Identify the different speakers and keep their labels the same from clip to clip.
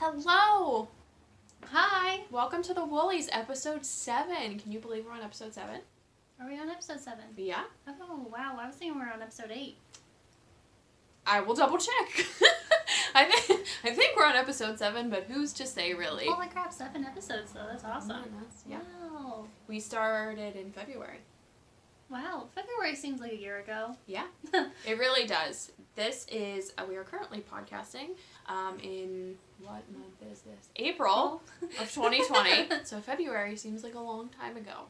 Speaker 1: Hello!
Speaker 2: Hi!
Speaker 1: Welcome to the Woolies, episode 7. Can you believe we're on episode 7?
Speaker 2: Are we on episode 7?
Speaker 1: Yeah.
Speaker 2: Oh, wow. I was thinking we were on episode 8.
Speaker 1: I will double check. I think we're on episode 7, but who's to say, really?
Speaker 2: Holy crap, 7 episodes, though. That's awesome.
Speaker 1: Yeah.
Speaker 2: Wow.
Speaker 1: We started in February.
Speaker 2: Wow. February seems like a year ago.
Speaker 1: Yeah. It really does. This is, we are currently podcasting in, what month is this? April of 2020. So February seems like a long time ago.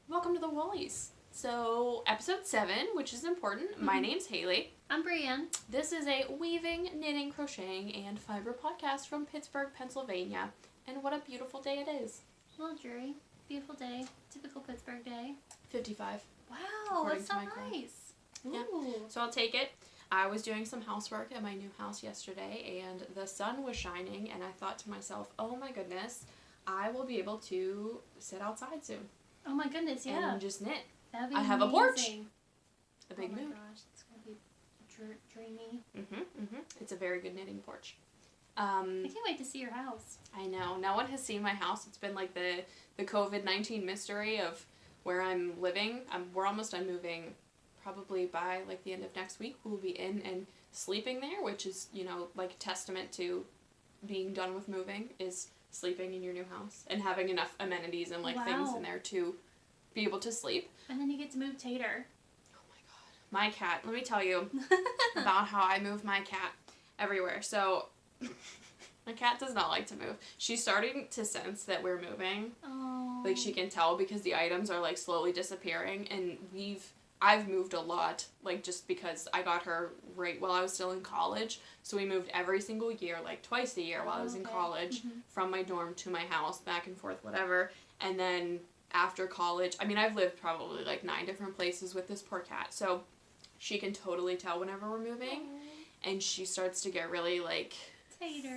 Speaker 1: Welcome to the Woolies. So, episode 7, which is important. Mm-hmm. My name's Haley.
Speaker 2: I'm Brienne.
Speaker 1: This is a weaving, knitting, crocheting, and fiber podcast from Pittsburgh, Pennsylvania. And what a beautiful day it is.
Speaker 2: A little dreary. Beautiful day. Typical Pittsburgh day.
Speaker 1: 55.
Speaker 2: Wow, that's so nice.
Speaker 1: Yeah. So I'll take it. I was doing some housework at my new house yesterday, and the sun was shining, and I thought to myself, oh my goodness, I will be able to sit outside soon.
Speaker 2: Oh my goodness, yeah.
Speaker 1: And just knit.
Speaker 2: That'd be
Speaker 1: I have
Speaker 2: amazing.
Speaker 1: a porch. A big
Speaker 2: move. Oh my
Speaker 1: move.
Speaker 2: gosh, it's going to be dreamy.
Speaker 1: It's a very good knitting porch.
Speaker 2: I can't wait to see your house.
Speaker 1: I know. No one has seen my house. It's been like the COVID-19 mystery of where I'm living. We're almost done moving. Probably by like the end of next week, we'll be in and sleeping there, which is, you know, like a testament to being done with moving, is sleeping in your new house and having enough amenities and like things in there to be able to sleep.
Speaker 2: And then you get to move Tater.
Speaker 1: Oh my god. My cat. Let me tell you about how I move my cat everywhere. So my cat does not like to move. She's starting to sense that we're moving.
Speaker 2: Oh.
Speaker 1: Like she can tell because the items are like slowly disappearing, and I've moved a lot, like, just because I got her right while I was still in college. So we moved every single year, like, twice a year while I was in college, from my dorm to my house, back and forth, whatever. And then after college, I mean, I've lived probably, like, 9 different places with this poor cat. So she can totally tell whenever we're moving. And she starts to get really, like,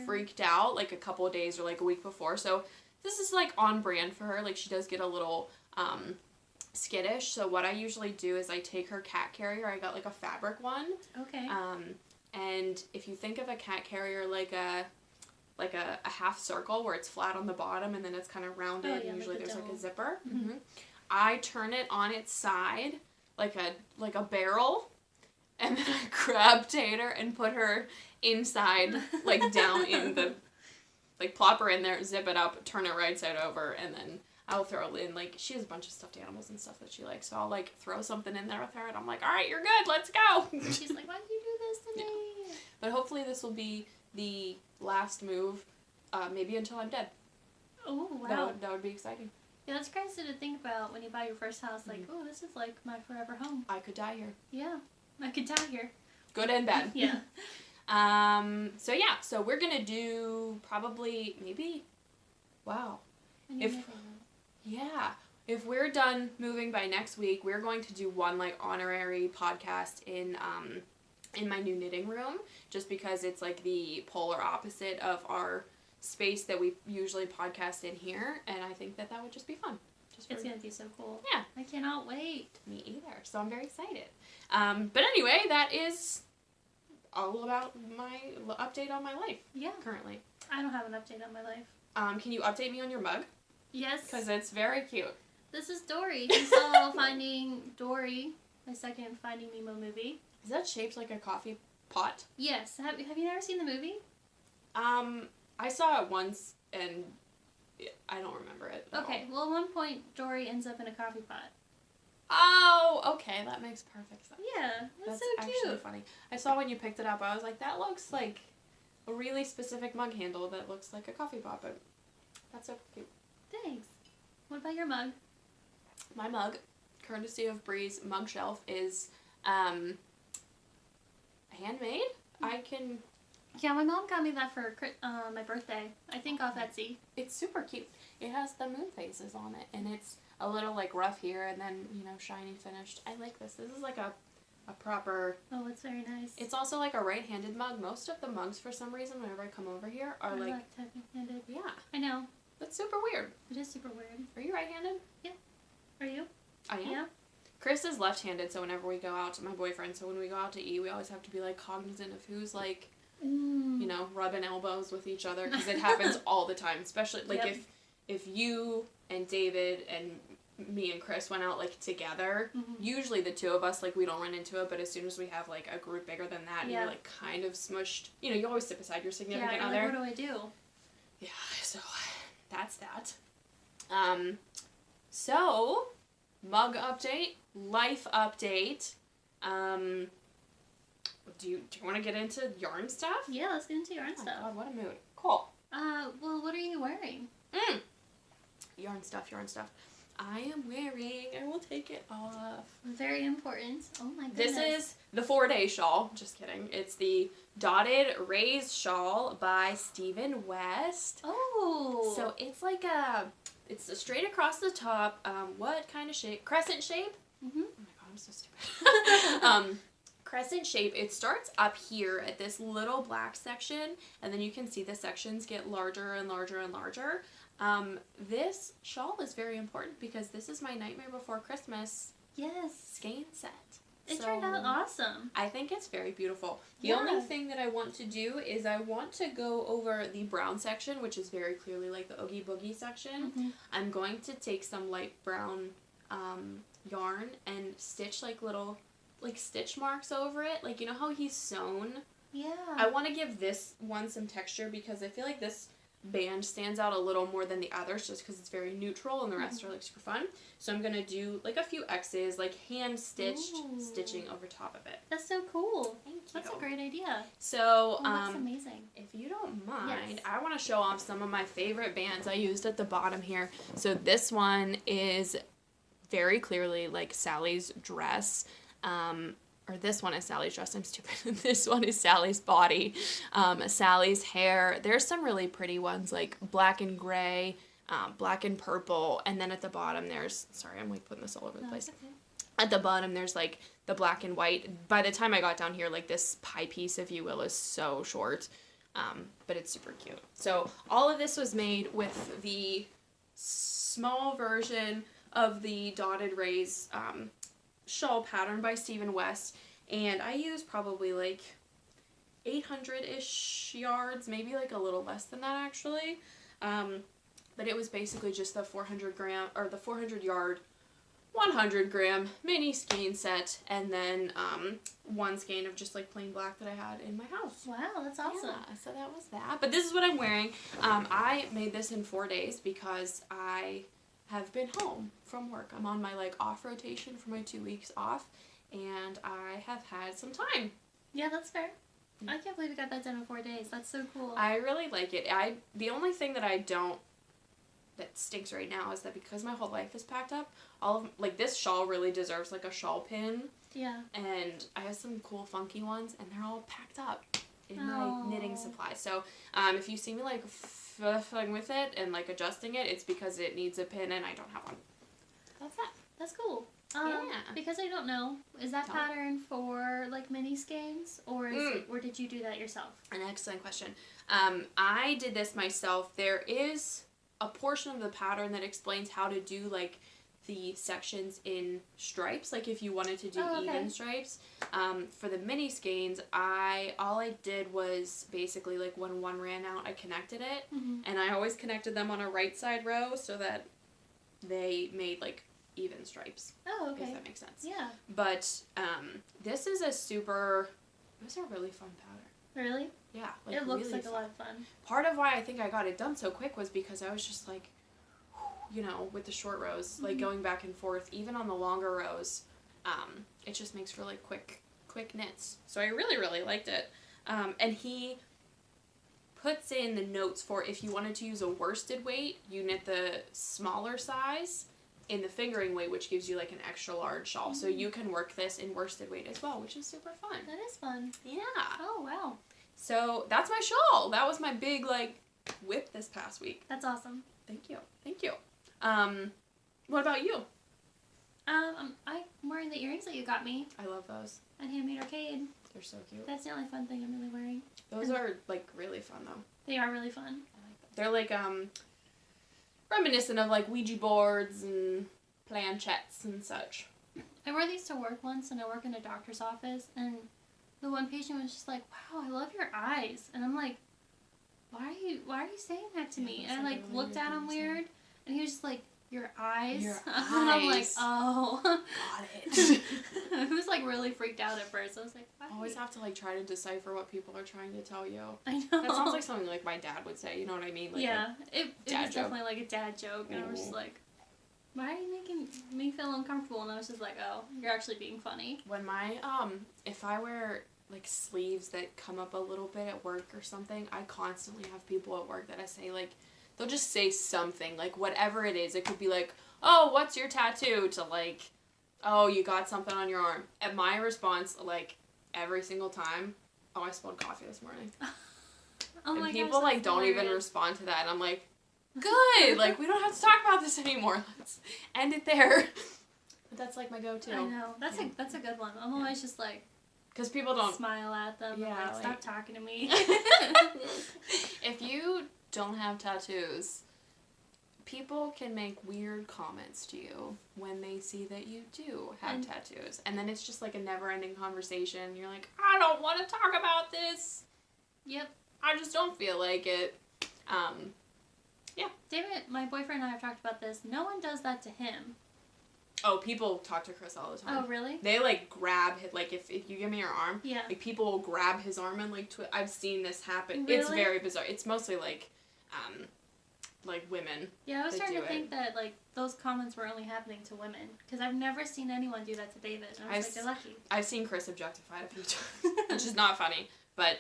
Speaker 1: freaked out, like, a couple of days or, like, a week before. So this is, like, on brand for her. Like, she does get a little, skittish. So what I usually do is I take her cat carrier. I got like a fabric one.
Speaker 2: Okay.
Speaker 1: And if you think of a cat carrier like a half circle where it's flat on the bottom and then it's kind of rounded, and usually there's like a zipper. I turn it on its side like a barrel, and then I grab Tater and put her inside, like down in the, like plop her in there, zip it up, turn it right side over, and then I'll throw in, like, she has a bunch of stuffed animals and stuff that she likes, so I'll, like, throw something in there with her, and I'm like, alright, you're good, let's go!
Speaker 2: She's like, why did you do this to me?
Speaker 1: Yeah. But hopefully this will be the last move, maybe until I'm dead.
Speaker 2: Oh, wow.
Speaker 1: That would be exciting.
Speaker 2: Yeah, that's crazy to think about when you buy your first house, like, oh, this is, like, my forever home.
Speaker 1: I could die here.
Speaker 2: Yeah, I could die here.
Speaker 1: Good and bad.
Speaker 2: Yeah.
Speaker 1: So we're gonna do probably, maybe, wow. If we're done moving by next week, we're going to do one, like, honorary podcast in my new knitting room, just because it's, like, the polar opposite of our space that we usually podcast in here, and I think that would just be fun.
Speaker 2: It's going to be so cool.
Speaker 1: Yeah.
Speaker 2: I cannot wait.
Speaker 1: Me either, so I'm very excited. But anyway, that is all about my update on my life.
Speaker 2: Yeah.
Speaker 1: Currently.
Speaker 2: I don't have an update on my life.
Speaker 1: Can you update me on your mug?
Speaker 2: Yes.
Speaker 1: Because it's very cute.
Speaker 2: This is Dory. You saw Finding Dory, my second Finding Nemo movie.
Speaker 1: Is that shaped like a coffee pot?
Speaker 2: Yes. Have you never seen the movie?
Speaker 1: I saw it once, and I don't remember it at
Speaker 2: Okay, well, at one point, Dory ends up in a coffee pot.
Speaker 1: Oh, okay, that makes perfect sense.
Speaker 2: Yeah, that's so cute.
Speaker 1: Actually funny. I saw when you picked it up, I was like, that looks like a really specific mug handle that looks like a coffee pot, but that's so cute.
Speaker 2: Thanks. What about your mug?
Speaker 1: My mug, courtesy of Bree's Mug Shelf, is handmade.
Speaker 2: Yeah, my mom got me that for my birthday. I think off Etsy.
Speaker 1: It's super cute. It has the moon phases on it, and it's a little, like, rough here, and then, you know, shiny finished. I like this. This is like a proper...
Speaker 2: Oh, it's very nice.
Speaker 1: It's also like a right-handed mug. Most of the mugs, for some reason, whenever I come over here, are like
Speaker 2: left-handed.
Speaker 1: Yeah.
Speaker 2: I know.
Speaker 1: That's super weird.
Speaker 2: It is super weird.
Speaker 1: Are you right-handed?
Speaker 2: Yeah. Are you?
Speaker 1: I am.
Speaker 2: Yeah.
Speaker 1: Chris is left-handed, so whenever we go out, my boyfriend, so when we go out to eat, we always have to be, like, cognizant of who's, like, you know, rubbing elbows with each other, because it happens all the time, especially, like, if you and David and me and Chris went out, like, together, usually the two of us, like, we don't run into it, but as soon as we have, like, a group bigger than that, and you're, like, kind of smushed, you know, you always sit beside your significant other.
Speaker 2: Like, what do I do?
Speaker 1: Yeah, so that's that. So, mug update, life update. Do you want to get into yarn stuff?
Speaker 2: Yeah, let's get into yarn stuff.
Speaker 1: God, what a mood. Cool.
Speaker 2: Well, what are you wearing?
Speaker 1: Yarn stuff. I am wearing, I will take it off.
Speaker 2: Very important. Oh my goodness.
Speaker 1: This is the 4-day shawl. Just kidding. It's the Dotted Raised Shawl by Stephen West.
Speaker 2: Oh.
Speaker 1: So it's like it's a straight across the top. What kind of shape? Crescent shape? Oh my god, I'm so stupid. Crescent shape. It starts up here at this little black section, and then you can see the sections get larger and larger and larger. This shawl is very important because this is my Nightmare Before Christmas skein set.
Speaker 2: It turned out awesome.
Speaker 1: I think it's very beautiful. The only thing that I want to do is I want to go over the brown section, which is very clearly like the Oogie Boogie section. I'm going to take some light brown yarn and stitch like little stitch marks over it. Like, you know how he's sewn?
Speaker 2: Yeah.
Speaker 1: I want to give this one some texture because I feel like this band stands out a little more than the others just because it's very neutral and the rest are like super fun. So I'm going to do like a few X's, like hand stitched stitching over top of it.
Speaker 2: That's so cool.
Speaker 1: Thank you.
Speaker 2: That's a great idea.
Speaker 1: So,
Speaker 2: that's amazing.
Speaker 1: If you don't mind, I want to show off some of my favorite bands I used at the bottom here. So this one is very clearly like Sally's dress. Or this one is Sally's dress, I'm stupid. This one is Sally's body, Sally's hair. There's some really pretty ones like black and gray, black and purple, and then at the bottom there's, sorry, I'm like putting this all over the place.
Speaker 2: Okay.
Speaker 1: At the bottom there's like the black and white. By the time I got down here, like this pie piece, if you will, is so short, but it's super cute. So all of this was made with the small version of the Dotted Rays shawl pattern by Stephen West, and I used probably like 800-ish yards, maybe like a little less than that actually, but it was basically just the 400 yard 100 gram mini skein set, and then one skein of just like plain black that I had in my house.
Speaker 2: Wow, that's awesome.
Speaker 1: Yeah, so that was that. But this is what I'm wearing. I made this in 4 days because I have been home from work. I'm on my like off rotation for my 2 weeks off, and I have had some time.
Speaker 2: Yeah, that's fair. I can't believe you got that done in 4 days. That's so cool.
Speaker 1: I really like it. The only thing that stinks right now is that because my whole life is packed up, all of like this shawl really deserves like a shawl pin.
Speaker 2: Yeah.
Speaker 1: And I have some cool funky ones, and they're all packed up in my knitting supply. So if you see me like fiddling with it and like adjusting it, it's because it needs a pin and I don't have one. That's that.
Speaker 2: That's cool.
Speaker 1: Yeah.
Speaker 2: Because I don't know, is that pattern for like mini skeins, or or did you do that yourself?
Speaker 1: An excellent question. I did this myself. There is a portion of the pattern that explains how to do like the sections in stripes, like if you wanted to do even stripes. For the mini skeins, all I did was basically like when one ran out, I connected it, and I always connected them on a right side row so that they made like even stripes.
Speaker 2: Oh, okay.
Speaker 1: If that makes sense.
Speaker 2: Yeah.
Speaker 1: But this is it was a really fun pattern.
Speaker 2: Really?
Speaker 1: Yeah. Like,
Speaker 2: it looks
Speaker 1: really
Speaker 2: like
Speaker 1: fun.
Speaker 2: a lot of fun.
Speaker 1: Part of why I think I got it done so quick was because I was just like, you know, with the short rows, like going back and forth, even on the longer rows, it just makes for like quick knits. So I really, really liked it. And he puts in the notes for if you wanted to use a worsted weight, you knit the smaller size in the fingering weight, which gives you like an extra large shawl. So you can work this in worsted weight as well, which is super fun.
Speaker 2: That is fun.
Speaker 1: Yeah.
Speaker 2: Oh, wow.
Speaker 1: So that's my shawl. That was my big like whip this past week.
Speaker 2: That's awesome.
Speaker 1: Thank you. What about you?
Speaker 2: I'm wearing the earrings that you got me
Speaker 1: I love those.
Speaker 2: at Handmade Arcade.
Speaker 1: They're so cute.
Speaker 2: That's the only fun thing I'm really wearing.
Speaker 1: Those are like really fun though.
Speaker 2: They are really fun.
Speaker 1: I like them. They're like reminiscent of like Ouija boards and planchettes and such.
Speaker 2: I wore these to work once, and I work in a doctor's office, and the one patient was just like, wow, I love your eyes. And I'm like, why are you saying that to me? And I like looked at him weird, and he was just like, your eyes?
Speaker 1: Your
Speaker 2: And I'm like,
Speaker 1: eyes.
Speaker 2: oh.
Speaker 1: Got it.
Speaker 2: I was like really freaked out at first. I was like, why?
Speaker 1: Always have to like try to decipher what people are trying to tell you.
Speaker 2: I know.
Speaker 1: That sounds like something like my dad would say, you know what I mean? Like
Speaker 2: yeah, it was
Speaker 1: dad joke.
Speaker 2: definitely like a dad joke, and I was just like, why are you making me feel uncomfortable? And I was just like, oh, you're actually being funny.
Speaker 1: When my, if I wear like sleeves that come up a little bit at work or something, I constantly have people at work that I say like, they'll just say something, like whatever it is. It could be like, oh, what's your tattoo? To like, oh, you got something on your arm. And my response, like, every single time, oh, I spilled coffee this morning.
Speaker 2: Oh my
Speaker 1: and people,
Speaker 2: gosh,
Speaker 1: like, don't even respond to that. And I'm like, good! Like, we don't have to talk about this anymore. Let's end it there. But that's, like, my go-to.
Speaker 2: I know. That's a good one. I'm always just like,
Speaker 1: because people don't
Speaker 2: smile at them. Yeah, and, like, stop talking to me.
Speaker 1: If you don't have tattoos, people can make weird comments to you when they see that you do have tattoos. And then it's just like a never-ending conversation. You're like, I don't want to talk about this.
Speaker 2: Yep.
Speaker 1: I just don't feel like it. Yeah.
Speaker 2: David, my boyfriend and I have talked about this. No one does that to him.
Speaker 1: Oh, people talk to Chris all the time.
Speaker 2: Oh, really?
Speaker 1: They, like, grab his, like, if you give me your arm,
Speaker 2: yeah,
Speaker 1: like, people will grab his arm and, like, I've seen this happen.
Speaker 2: Really?
Speaker 1: It's very bizarre. It's mostly, like women.
Speaker 2: Yeah, I was starting to think that, like, those comments were only happening to women. Because I've never seen anyone do that to David. And I was like, they're lucky.
Speaker 1: I've seen Chris objectified a few times, which is not funny. But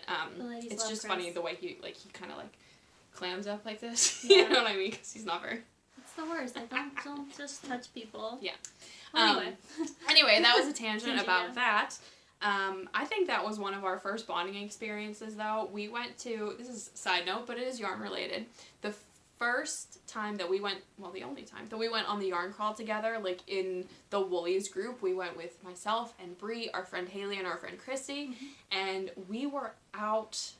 Speaker 1: it's just
Speaker 2: Chris.
Speaker 1: funny the way he kind of, like, clams up like this.
Speaker 2: Yeah.
Speaker 1: You know what I mean? Because he's not very...
Speaker 2: It's the worst. Like, don't just touch people.
Speaker 1: Yeah.
Speaker 2: Well,
Speaker 1: Anyway, that was a tangent
Speaker 2: Continue.
Speaker 1: about that. I think that was one of our first bonding experiences, though. We went to... This is a side note, but it is yarn related. The first time that we went... Well, the only time that we went on the yarn crawl together, like, in the Woolies group, we went with myself and Bree, our friend Haley, and our friend Christy, and we were out...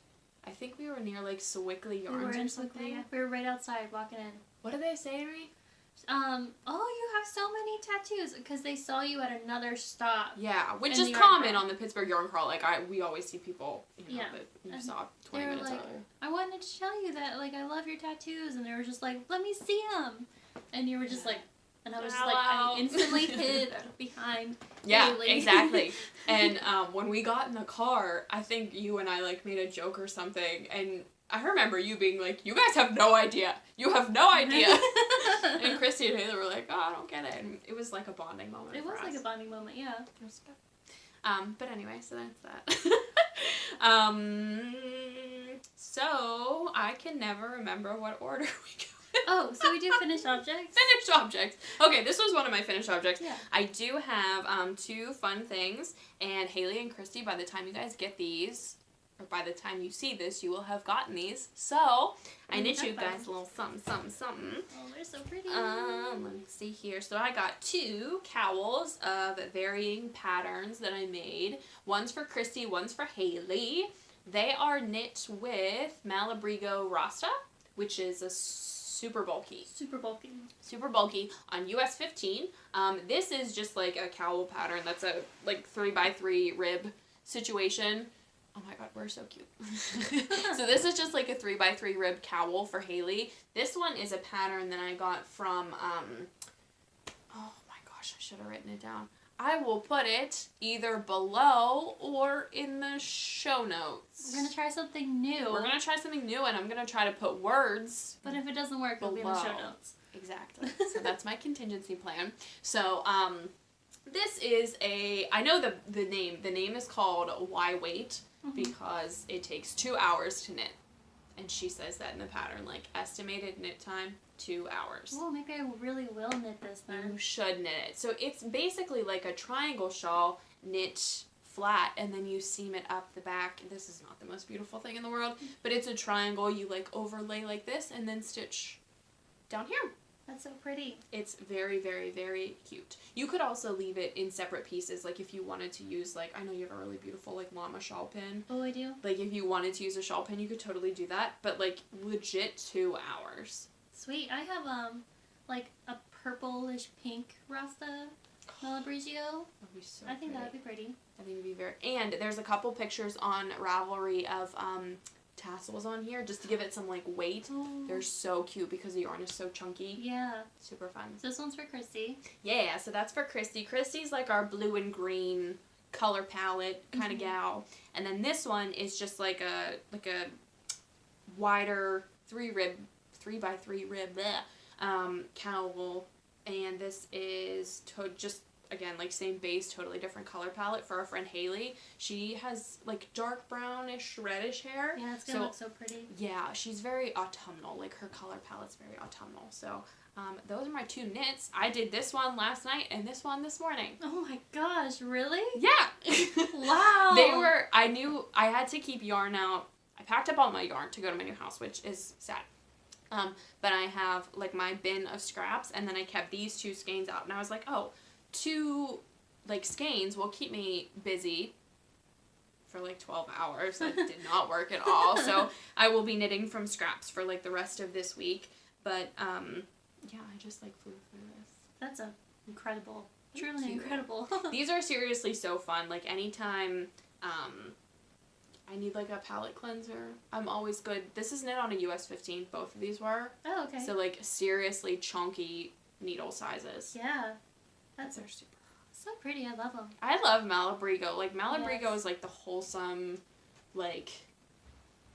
Speaker 1: I think we were near, like, Sewickley Yarns or something.
Speaker 2: Yeah. We were right outside walking in.
Speaker 1: What did they say to me?
Speaker 2: Oh, you have so many tattoos, because they saw you at another stop.
Speaker 1: Yeah, which
Speaker 2: in
Speaker 1: is
Speaker 2: the
Speaker 1: common
Speaker 2: yarn
Speaker 1: on the Pittsburgh Yarn Crawl. Like, we always see people, you know, that you saw 20 minutes
Speaker 2: like,
Speaker 1: earlier.
Speaker 2: I wanted to tell you that, like, I love your tattoos, and they were just like, let me see them. And you were just like, and I was just like, I instantly hid behind
Speaker 1: Yeah,
Speaker 2: Haley.
Speaker 1: exactly. And when we got in the car, I think you and I, like, made a joke or something, and I remember you being like, you guys have no idea. You have no idea. And Christy and Taylor were like, oh, I don't get it. And it was like a bonding moment for us.
Speaker 2: Like a bonding moment, yeah.
Speaker 1: It was good. But anyway, so that's that. So I can never remember what order we go in.
Speaker 2: Oh, so we do finished objects?
Speaker 1: Finished objects. Okay, this was one of my finished objects.
Speaker 2: Yeah.
Speaker 1: I do have two fun things, and Haley and Christy, by the time you guys get these, or by the time you see this, you will have gotten these. So, I knit you guys a little something.
Speaker 2: Oh, they're so pretty.
Speaker 1: Let me see here. So I got two cowls of varying patterns that I made. One's for Christy, one's for Haley. They are knit with Malabrigo Rasta, which is a super bulky. Super bulky on US 15. This is just like a cowl pattern. That's a like 3x3 rib situation. Oh my god, we're so cute. So this is just like a 3x3 rib cowl for Haley. This one is a pattern that I got from, oh my gosh, I should have written it down. I will put it either below or in the show notes.
Speaker 2: We're going to try something new.
Speaker 1: We're going to try something new, and I'm going to try to put words
Speaker 2: But if it doesn't work, it'll be in the show notes.
Speaker 1: Exactly. So that's my contingency plan. So, this is I know the name. The name is called Why Wait? Because it takes 2 hours to knit. And she says that in the pattern, like, estimated knit time, 2 hours.
Speaker 2: Oh, maybe I really will knit this then.
Speaker 1: You should knit it. So it's basically like a triangle shawl knit flat, and then you seam it up the back. This is not the most beautiful thing in the world, but it's a triangle. You, like, overlay like this, and then stitch down here.
Speaker 2: That's so pretty.
Speaker 1: It's very, very, very cute. You could also leave it in separate pieces, like if you wanted to use, like, I know you have a really beautiful, like, llama shawl pin.
Speaker 2: Oh, I do?
Speaker 1: Like, if you wanted to use a shawl pin, you could totally do that, but, like, legit 2 hours.
Speaker 2: Sweet. I have, like, a purplish pink Rasta Malabrigio.
Speaker 1: That'd be so
Speaker 2: I think
Speaker 1: pretty.
Speaker 2: that would be pretty.
Speaker 1: I think it'd be very... And there's a couple pictures on Ravelry of tassels on here just to give it some, like, weight.
Speaker 2: Oh.
Speaker 1: They're so cute because the yarn is so chunky.
Speaker 2: Yeah.
Speaker 1: Super fun.
Speaker 2: So this one's for Christy.
Speaker 1: Yeah, so that's for Christy. Christy's, like, our blue and green color palette kind of gal. And then this one is just, like a wider 3x3 rib cowl. And this is just... Again, like, same base, totally different color palette for our friend Haley. She has, like, dark brownish, reddish hair.
Speaker 2: Yeah, it's gonna look so pretty.
Speaker 1: Yeah, she's very autumnal. Like, her color palette's very autumnal. So, those are my 2 knits. I did this one last night and this one this morning.
Speaker 2: Oh my gosh, really?
Speaker 1: Yeah!
Speaker 2: Wow!
Speaker 1: I knew I had to keep yarn out. I packed up all my yarn to go to my new house, which is sad. But I have, like, my bin of scraps, and then I kept these 2 skeins out. And I was like, oh... 2, like, skeins will keep me busy for, like, 12 hours. That did not work at all. So I will be knitting from scraps for, like, the rest of this week. But, yeah, I just, like, flew through this.
Speaker 2: That's incredible. Truly incredible.
Speaker 1: These are seriously so fun. Like, anytime I need, like, a palette cleanser, I'm always good. This is knit on a US 15. Both of these were.
Speaker 2: Oh, okay.
Speaker 1: So, like, seriously chunky needle sizes.
Speaker 2: Yeah.
Speaker 1: They're super
Speaker 2: so pretty. I love them.
Speaker 1: I love Malabrigo. Like, Malabrigo
Speaker 2: Yes.
Speaker 1: is, like, the wholesome, like,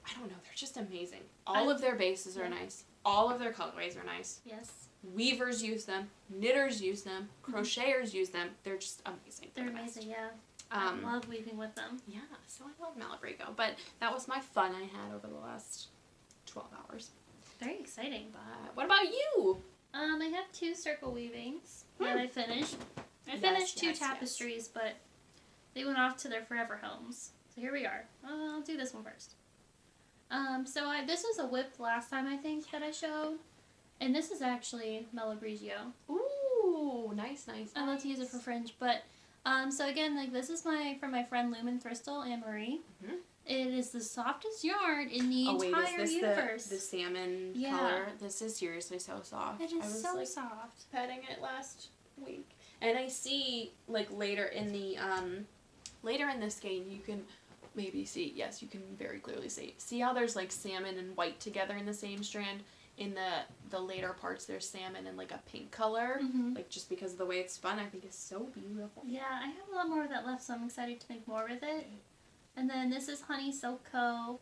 Speaker 1: I don't know, they're just amazing. All of their bases are nice. All of their colorways are nice.
Speaker 2: Yes.
Speaker 1: Weavers use them. Knitters use them. Crocheters use them. They're just amazing.
Speaker 2: They're amazing, yeah. I love weaving with them.
Speaker 1: Yeah, so I love Malabrigo. But that was my fun I had over the last 12 hours.
Speaker 2: Very exciting.
Speaker 1: But what about you?
Speaker 2: I have 2 circle weavings that I finished. I
Speaker 1: Yes,
Speaker 2: finished 2
Speaker 1: yes,
Speaker 2: tapestries, but they went off to their forever homes. So here we are. I'll do this one first. This was a whip last time, I think, that I showed. And this is actually Malabrigio.
Speaker 1: Ooh, nice.
Speaker 2: I love to use it for fringe, but so again, like, this is from my friend Lumen Thrystal and Marie. Mm-hmm. It is the softest yarn in the entire universe.
Speaker 1: The salmon color? This is seriously so soft.
Speaker 2: It is so soft.
Speaker 1: Petting it last week, and I see, like, later in the skein you can maybe see. Yes, you can very clearly see how there's, like, salmon and white together in the same strand. In the later parts, there's salmon and, like, a pink color. Mm-hmm. Like, just because of the way it's spun, I think is so beautiful.
Speaker 2: Yeah, I have a lot more of that left, so I'm excited to make more with it. And then this is Honey Silk Co.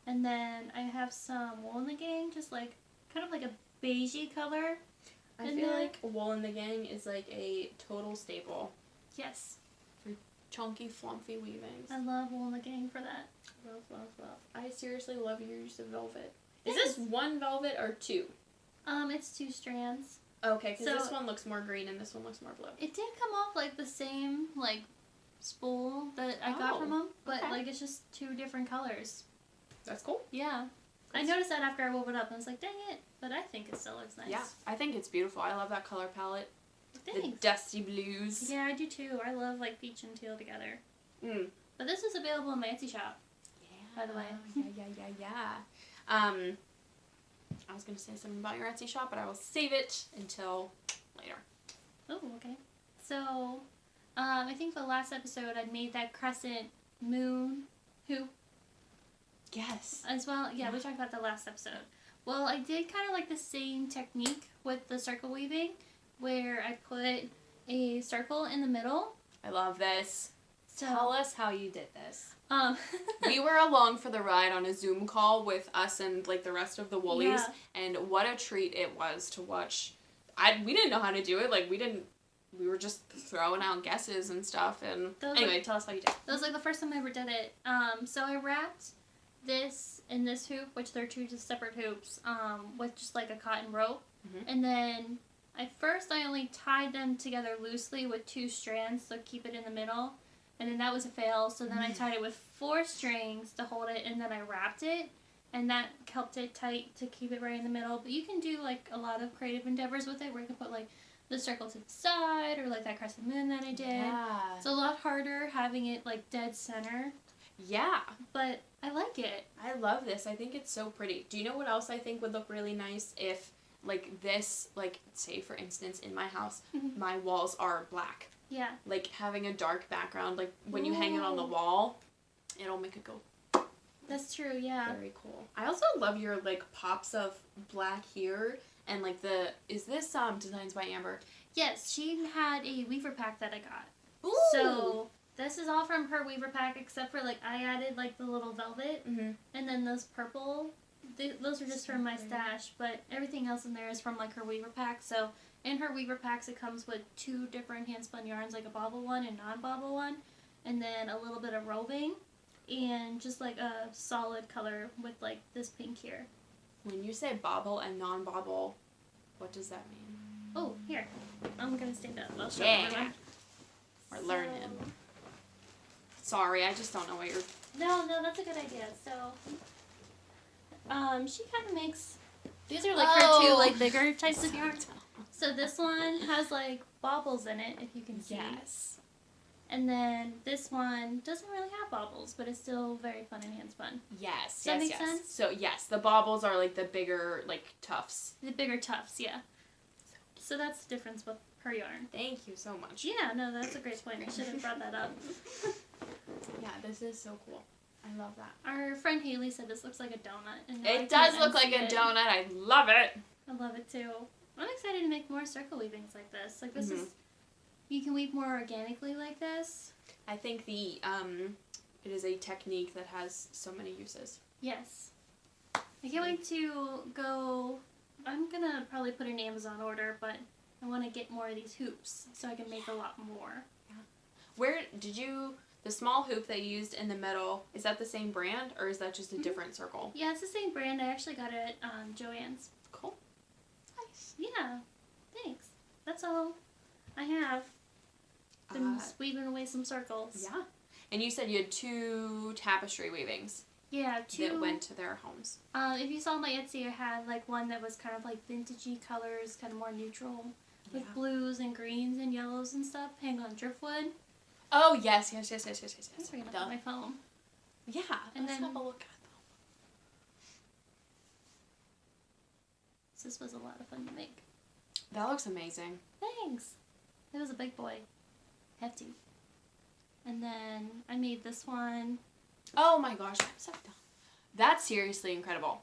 Speaker 2: And then I have some Wool in the Gang, just, like, kind of like a beigey color.
Speaker 1: I feel like Wool in the Gang is, like, a total staple.
Speaker 2: Yes.
Speaker 1: For chunky, flumpy weavings.
Speaker 2: I love Wool in the Gang for that.
Speaker 1: Love. I seriously love your use of velvet. Is this 1 velvet or 2?
Speaker 2: It's 2 strands.
Speaker 1: Okay, because this one looks more green and this one looks more blue.
Speaker 2: It did come off, like, the same, like, spool that I got from them, but like, it's just 2 different colors.
Speaker 1: That's cool.
Speaker 2: Yeah. I noticed that after I wove it up, and I was like, dang it, but I think it still looks nice.
Speaker 1: Yeah, I think it's beautiful. I love that color palette.
Speaker 2: Thanks.
Speaker 1: The dusty blues.
Speaker 2: Yeah, I do too. I love, like, peach and teal together.
Speaker 1: Mm.
Speaker 2: But this is available in my Etsy shop.
Speaker 1: Yeah.
Speaker 2: By the way.
Speaker 1: Yeah. I was going to say something about your Etsy shop, but I will save it until later.
Speaker 2: Oh, okay. So, I think the last episode I made that Crescent Moon hoop.
Speaker 1: Yes.
Speaker 2: As well. Yeah, we talked about that last episode. Well, I did kind of like the same technique with the circle weaving, where I put a circle in the middle.
Speaker 1: I love this.
Speaker 2: So,
Speaker 1: tell us how you did this. We were along for the ride on a Zoom call with us and, like, the rest of the Woolies, and what a treat it was to watch. We didn't know how to do it. Like, we were just throwing out guesses and stuff, and anyway, tell us how you did it.
Speaker 2: That was, like, the first time I ever did it. So I wrapped this in this hoop, which they're 2 just separate hoops, with just, like, a cotton rope, and then I only tied them together loosely with 2 strands, so keep it in the middle. And then that was a fail, so then I tied it with 4 strings to hold it, and then I wrapped it, and that helped it tight to keep it right in the middle. But you can do, like, a lot of creative endeavors with it, where you can put, like, the circle to the side, or, like, that crescent moon that I did.
Speaker 1: Yeah.
Speaker 2: It's a lot harder having it, like, dead center.
Speaker 1: Yeah.
Speaker 2: But I like it.
Speaker 1: I love this. I think it's so pretty. Do you know what else I think would look really nice if, like, this, like, say, for instance, in my house, my walls are black.
Speaker 2: Yeah.
Speaker 1: Like having a dark background, like when you hang it on the wall, it'll make it go.
Speaker 2: That's true, yeah.
Speaker 1: Very cool. I also love your like pops of black here and like is this Designs by Amber?
Speaker 2: Yes, she had a weaver pack that I got.
Speaker 1: Ooh.
Speaker 2: So this is all from her weaver pack except for like I added like the little velvet and then those purple. Those are just from my stash, but everything else in there is from like her weaver pack. So in her weaver packs it comes with 2 different hand spun yarns, like a bobble one and non-bobble one, and then a little bit of roving. And just like a solid color with like this pink here.
Speaker 1: When you say bobble and non-bobble, what does that mean?
Speaker 2: Oh, here. I'm gonna stand up. I'll show everyone.
Speaker 1: We're learning. Sorry, I just don't know what you're...
Speaker 2: No, that's a good idea. So, she kind of makes... These are like her 2 like bigger types of yarns. So this one has like bobbles in it, if you can see.
Speaker 1: Yes.
Speaker 2: And then this one doesn't really have bobbles, but it's still very fun and hand spun.
Speaker 1: Yes.
Speaker 2: Does that make sense?
Speaker 1: So yes, the bobbles are like the bigger like tufts.
Speaker 2: The bigger tufts, yeah. So that's the difference with her yarn.
Speaker 1: Thank you so much.
Speaker 2: Yeah, no, that's a great point. I should have brought that up.
Speaker 1: Yeah, this is so cool. I love that.
Speaker 2: Our friend Haley said this looks like a donut. And
Speaker 1: It does look like a donut. I love it.
Speaker 2: I love it too. I'm excited to make more circle weavings like this. Like this is, you can weave more organically like this.
Speaker 1: I think it is a technique that has so many uses.
Speaker 2: Yes. I can't wait to go. I'm gonna probably put an Amazon order, but I want to get more of these hoops so I can make a lot more.
Speaker 1: Yeah. Where did you, the small hoop that you used in the middle, is that the same brand or is that just a different circle?
Speaker 2: Yeah, it's the same brand. I actually got it at Joann's.
Speaker 1: Cool. Nice.
Speaker 2: Yeah. Thanks. That's all I have. Been weaving away some circles.
Speaker 1: Yeah. And you said you had 2 tapestry weavings.
Speaker 2: Yeah, 2
Speaker 1: that went to their homes.
Speaker 2: If you saw my Etsy, I had like one that was kind of like vintagey colors, kind of more neutral, with blues and greens and yellows and stuff, hang on driftwood.
Speaker 1: Oh yes.
Speaker 2: I'm bringing up my phone.
Speaker 1: Yeah.
Speaker 2: And
Speaker 1: let's
Speaker 2: then
Speaker 1: have a look at them.
Speaker 2: This was a lot of fun to make.
Speaker 1: That looks amazing.
Speaker 2: Thanks. It was a big boy, hefty. And then I made this one.
Speaker 1: Oh my gosh, I'm so done. That's seriously incredible.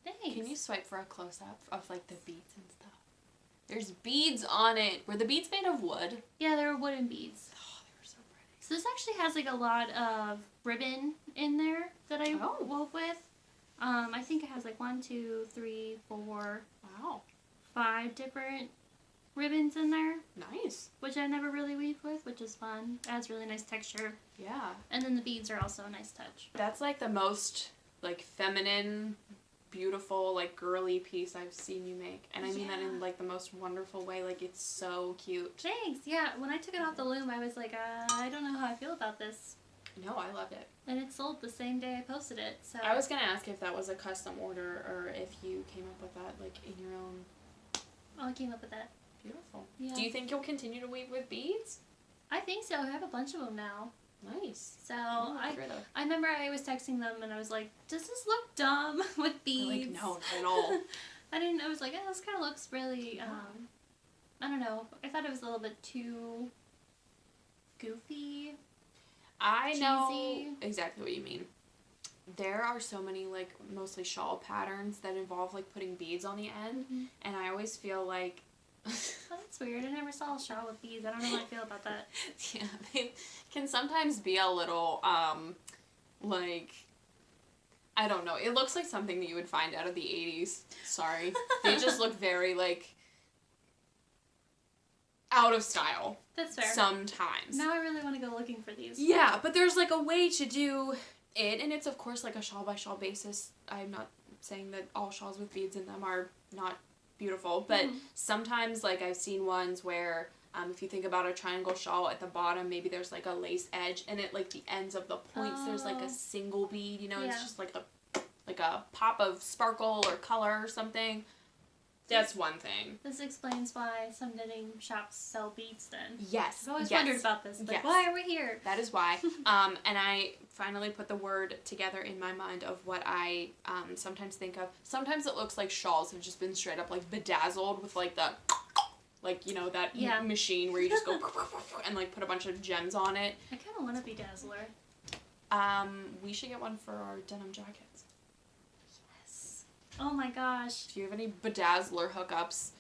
Speaker 2: Thanks.
Speaker 1: Can you swipe for a close-up of like the beads and stuff? There's beads on it. Were the beads made of wood?
Speaker 2: Yeah, they were wooden beads.
Speaker 1: Oh, they were so pretty.
Speaker 2: So this actually has like a lot of ribbon in there that I wove with. I think it has like 1, 2, 3, 4,
Speaker 1: Wow.
Speaker 2: 5 different ribbons in there.
Speaker 1: Nice.
Speaker 2: Which I never really weave with, which is fun. Adds really nice texture.
Speaker 1: Yeah.
Speaker 2: And then the beads are also a nice touch.
Speaker 1: That's like the most like feminine, beautiful, like girly piece I've seen you make. And I mean that in like the most wonderful way. Like it's so cute.
Speaker 2: Thanks. Yeah, when I took it off the loom, I was like, I don't know how I feel about this.
Speaker 1: No, I loved it.
Speaker 2: And it sold the same day I posted it. So
Speaker 1: I was gonna ask if that was a custom order or if you came up with that like in your own.
Speaker 2: Oh, I came up with that.
Speaker 1: Beautiful.
Speaker 2: Yeah.
Speaker 1: Do you think you'll continue to weave with beads?
Speaker 2: I think so. I have a bunch of them now.
Speaker 1: Nice.
Speaker 2: So I remember I was texting them and I was like, does this look dumb with beads?
Speaker 1: Like, no, not at all.
Speaker 2: I was like, this kind of looks really, I don't know. I thought it was a little bit too goofy.
Speaker 1: I
Speaker 2: cheesy.
Speaker 1: know exactly what you mean. There are so many, like, mostly shawl patterns that involve, like, putting beads on the end. Mm-hmm. And I always feel like...
Speaker 2: Oh, that's weird. I never saw a shawl with beads. I don't know how I feel about that.
Speaker 1: Yeah, they can sometimes be a little, like... I don't know. It looks like something that you would find out of the 80s. Sorry. They just look very, like... out of style.
Speaker 2: That's fair.
Speaker 1: Sometimes.
Speaker 2: Now I really want to go looking for these.
Speaker 1: Yeah, but there's like a way to do it, and it's of course like a shawl by shawl basis. I'm not saying that all shawls with beads in them are not beautiful, but sometimes like I've seen ones where if you think about a triangle shawl at the bottom, maybe there's like a lace edge, and at like the ends of the points there's like a single bead, you know, it's just like a pop of sparkle or color or something. That's one thing.
Speaker 2: This explains why some knitting shops sell beads then.
Speaker 1: Yes.
Speaker 2: I've always wondered about this. Like, why are we here?
Speaker 1: That is why. And I finally put the word together in my mind of what I sometimes think of. Sometimes it looks like shawls have just been straight up like bedazzled with like the like, you know, that
Speaker 2: Yeah.
Speaker 1: machine where you just go and like put a bunch of gems on it.
Speaker 2: I kind of want a bedazzler.
Speaker 1: We should get one for our denim jackets.
Speaker 2: Yes. Oh my gosh.
Speaker 1: If you have any bedazzler hookups,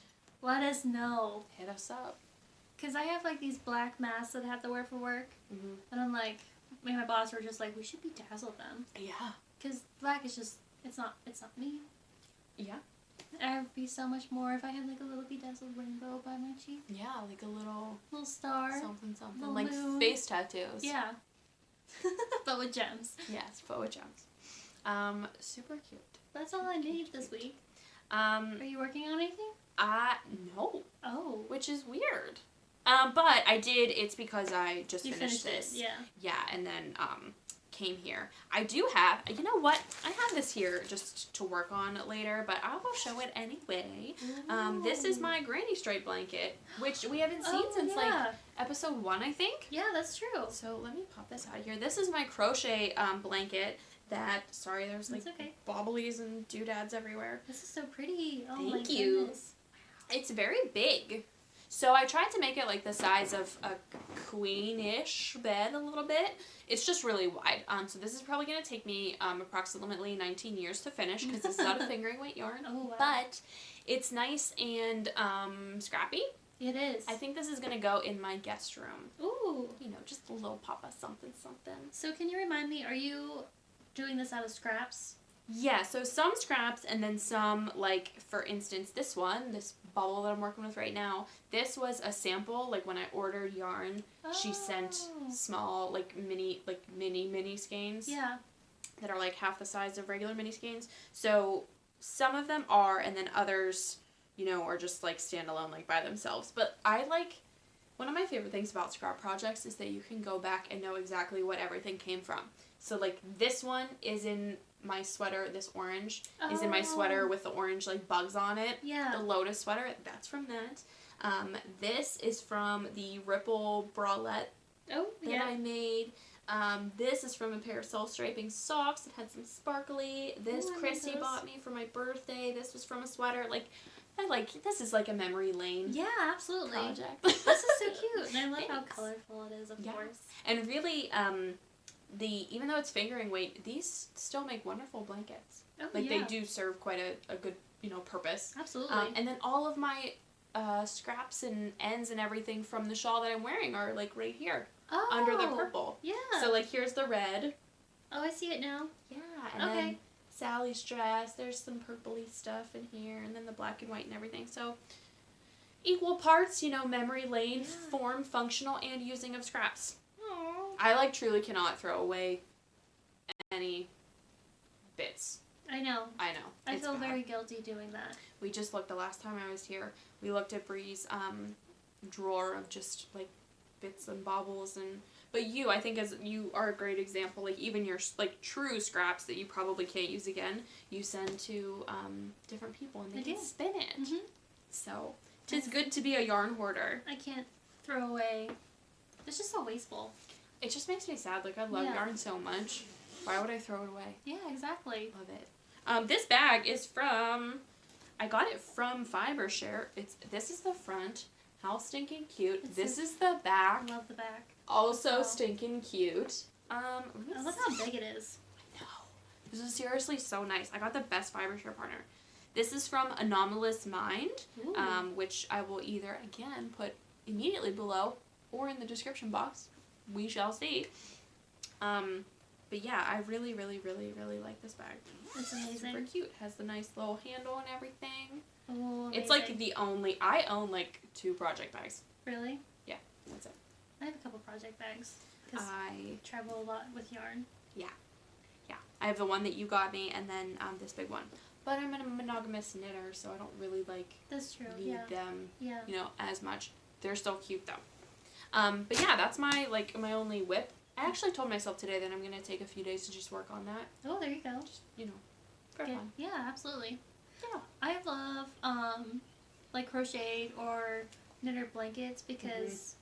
Speaker 2: Let us know.
Speaker 1: hit us up.
Speaker 2: Because I have like these black masks that I have to wear for work.
Speaker 1: Mm-hmm.
Speaker 2: And I'm like, me and my boss were just like, we should bedazzle them.
Speaker 1: Yeah.
Speaker 2: Because black is just, it's not me.
Speaker 1: Yeah.
Speaker 2: I'd be so much more if I had like a little bedazzled rainbow by my cheek.
Speaker 1: Yeah, like a little
Speaker 2: Star.
Speaker 1: something,
Speaker 2: little
Speaker 1: like
Speaker 2: moon.
Speaker 1: face tattoos.
Speaker 2: Yeah. But with gems.
Speaker 1: Yes, but with gems. Super cute.
Speaker 2: That's all I need this week.
Speaker 1: Are
Speaker 2: you working on anything?
Speaker 1: No.
Speaker 2: Oh.
Speaker 1: Which is weird. But I did, it's because I just finished this.
Speaker 2: It, yeah.
Speaker 1: Yeah, and then, came here. I do have, you know what? I have this here just to work on later, but I will show it anyway. This is my granny stripe blanket, which we haven't seen since, like, episode 1, I think.
Speaker 2: Yeah, that's true.
Speaker 1: So let me pop this out of here. This is my crochet blanket that, sorry, there's, like, bobblies and doodads everywhere.
Speaker 2: This is so pretty. Oh,
Speaker 1: Thank
Speaker 2: my
Speaker 1: you.
Speaker 2: goodness.
Speaker 1: It's very big. So I tried to make it like the size of a queen-ish bed a little bit. It's just really wide. So this is probably going to take me approximately 19 years to finish because this is out of fingering weight yarn.
Speaker 2: Oh, wow.
Speaker 1: But it's nice and scrappy.
Speaker 2: It is.
Speaker 1: I think this is going to go in my guest room.
Speaker 2: Ooh.
Speaker 1: You know, just a little pop of something.
Speaker 2: So can you remind me, are you doing this out of scraps?
Speaker 1: Yeah, so some scraps and then some, like, for instance, this bubble that I'm working with right now, this was a sample, like, when I ordered yarn, she sent small, like, mini skeins.
Speaker 2: Yeah.
Speaker 1: That are, like, half the size of regular mini skeins. So some of them are, and then others, you know, are just, like, standalone, like, by themselves. But I, like, one of my favorite things about scrap projects is that you can go back and know exactly what everything came from. So, like, this one is in my sweater, this orange is in my sweater with the orange, like, bugs on it.
Speaker 2: Yeah.
Speaker 1: The lotus sweater, that's from that. This is from the Ripple bralette that I made. This is from a pair of soul striping socks. It had some sparkly. This Chrissy bought me for my birthday. This was from a sweater. This is like a memory lane.
Speaker 2: Yeah, absolutely.
Speaker 1: Project.
Speaker 2: This is so cute. And I love how colorful it is, of course.
Speaker 1: And really, even though it's fingering weight, these still make wonderful blankets.
Speaker 2: Oh,
Speaker 1: They do serve quite a good, you know, purpose.
Speaker 2: Absolutely.
Speaker 1: And then all of my scraps and ends and everything from the shawl that I'm wearing are, like, right here.
Speaker 2: Oh.
Speaker 1: Under the purple.
Speaker 2: Yeah.
Speaker 1: So, like, here's the red.
Speaker 2: Oh, I see it now.
Speaker 1: Yeah. And then Sally's dress. There's some purpley stuff in here. And then the black and white and everything. So, equal parts, you know, memory lane, form, functional, and using of scraps. I, like, truly cannot throw away any bits.
Speaker 2: I know. I feel
Speaker 1: bad.
Speaker 2: very guilty doing that.
Speaker 1: We just looked the last time I was here. We looked at Bree's drawer of just, like, bits and baubles but I think you are a great example. Like, even your, like, true scraps that you probably can't use again, you send to different people and they can spin it.
Speaker 2: Mm-hmm.
Speaker 1: So, 'tis good to be a yarn hoarder.
Speaker 2: I can't throw away. It's just so wasteful.
Speaker 1: It just makes me sad. Like, I love yarn so much. Why would I throw it away?
Speaker 2: Yeah, exactly.
Speaker 1: Love it. This bag is I got it from Fibershare. This is the front. How stinking cute. This is the back.
Speaker 2: I love the back.
Speaker 1: Also stinking cute.
Speaker 2: I love how big it is.
Speaker 1: I know. This is seriously so nice. I got the best Fibershare partner. This is from Anomalous Mind, which I will either, again, put immediately below or in the description box. We shall see. But yeah, I really, really, really, really like this bag.
Speaker 2: It's amazing.
Speaker 1: Super cute. Has the nice little handle and everything.
Speaker 2: Oh,
Speaker 1: it's like I own like 2 project bags.
Speaker 2: Really?
Speaker 1: Yeah, that's it.
Speaker 2: I have a couple project bags. Because I travel a lot with yarn.
Speaker 1: Yeah. Yeah. I have the one that you got me and then this big one. But I'm a monogamous knitter, so I don't really
Speaker 2: That's true.
Speaker 1: need them,
Speaker 2: you
Speaker 1: know, as much. They're still cute though. But yeah, that's my only whip. I actually told myself today that I'm going to take a few days to just work on that.
Speaker 2: Oh, there you go.
Speaker 1: Just, for fun.
Speaker 2: Yeah, absolutely.
Speaker 1: Yeah.
Speaker 2: I love, crocheted or knitted blankets because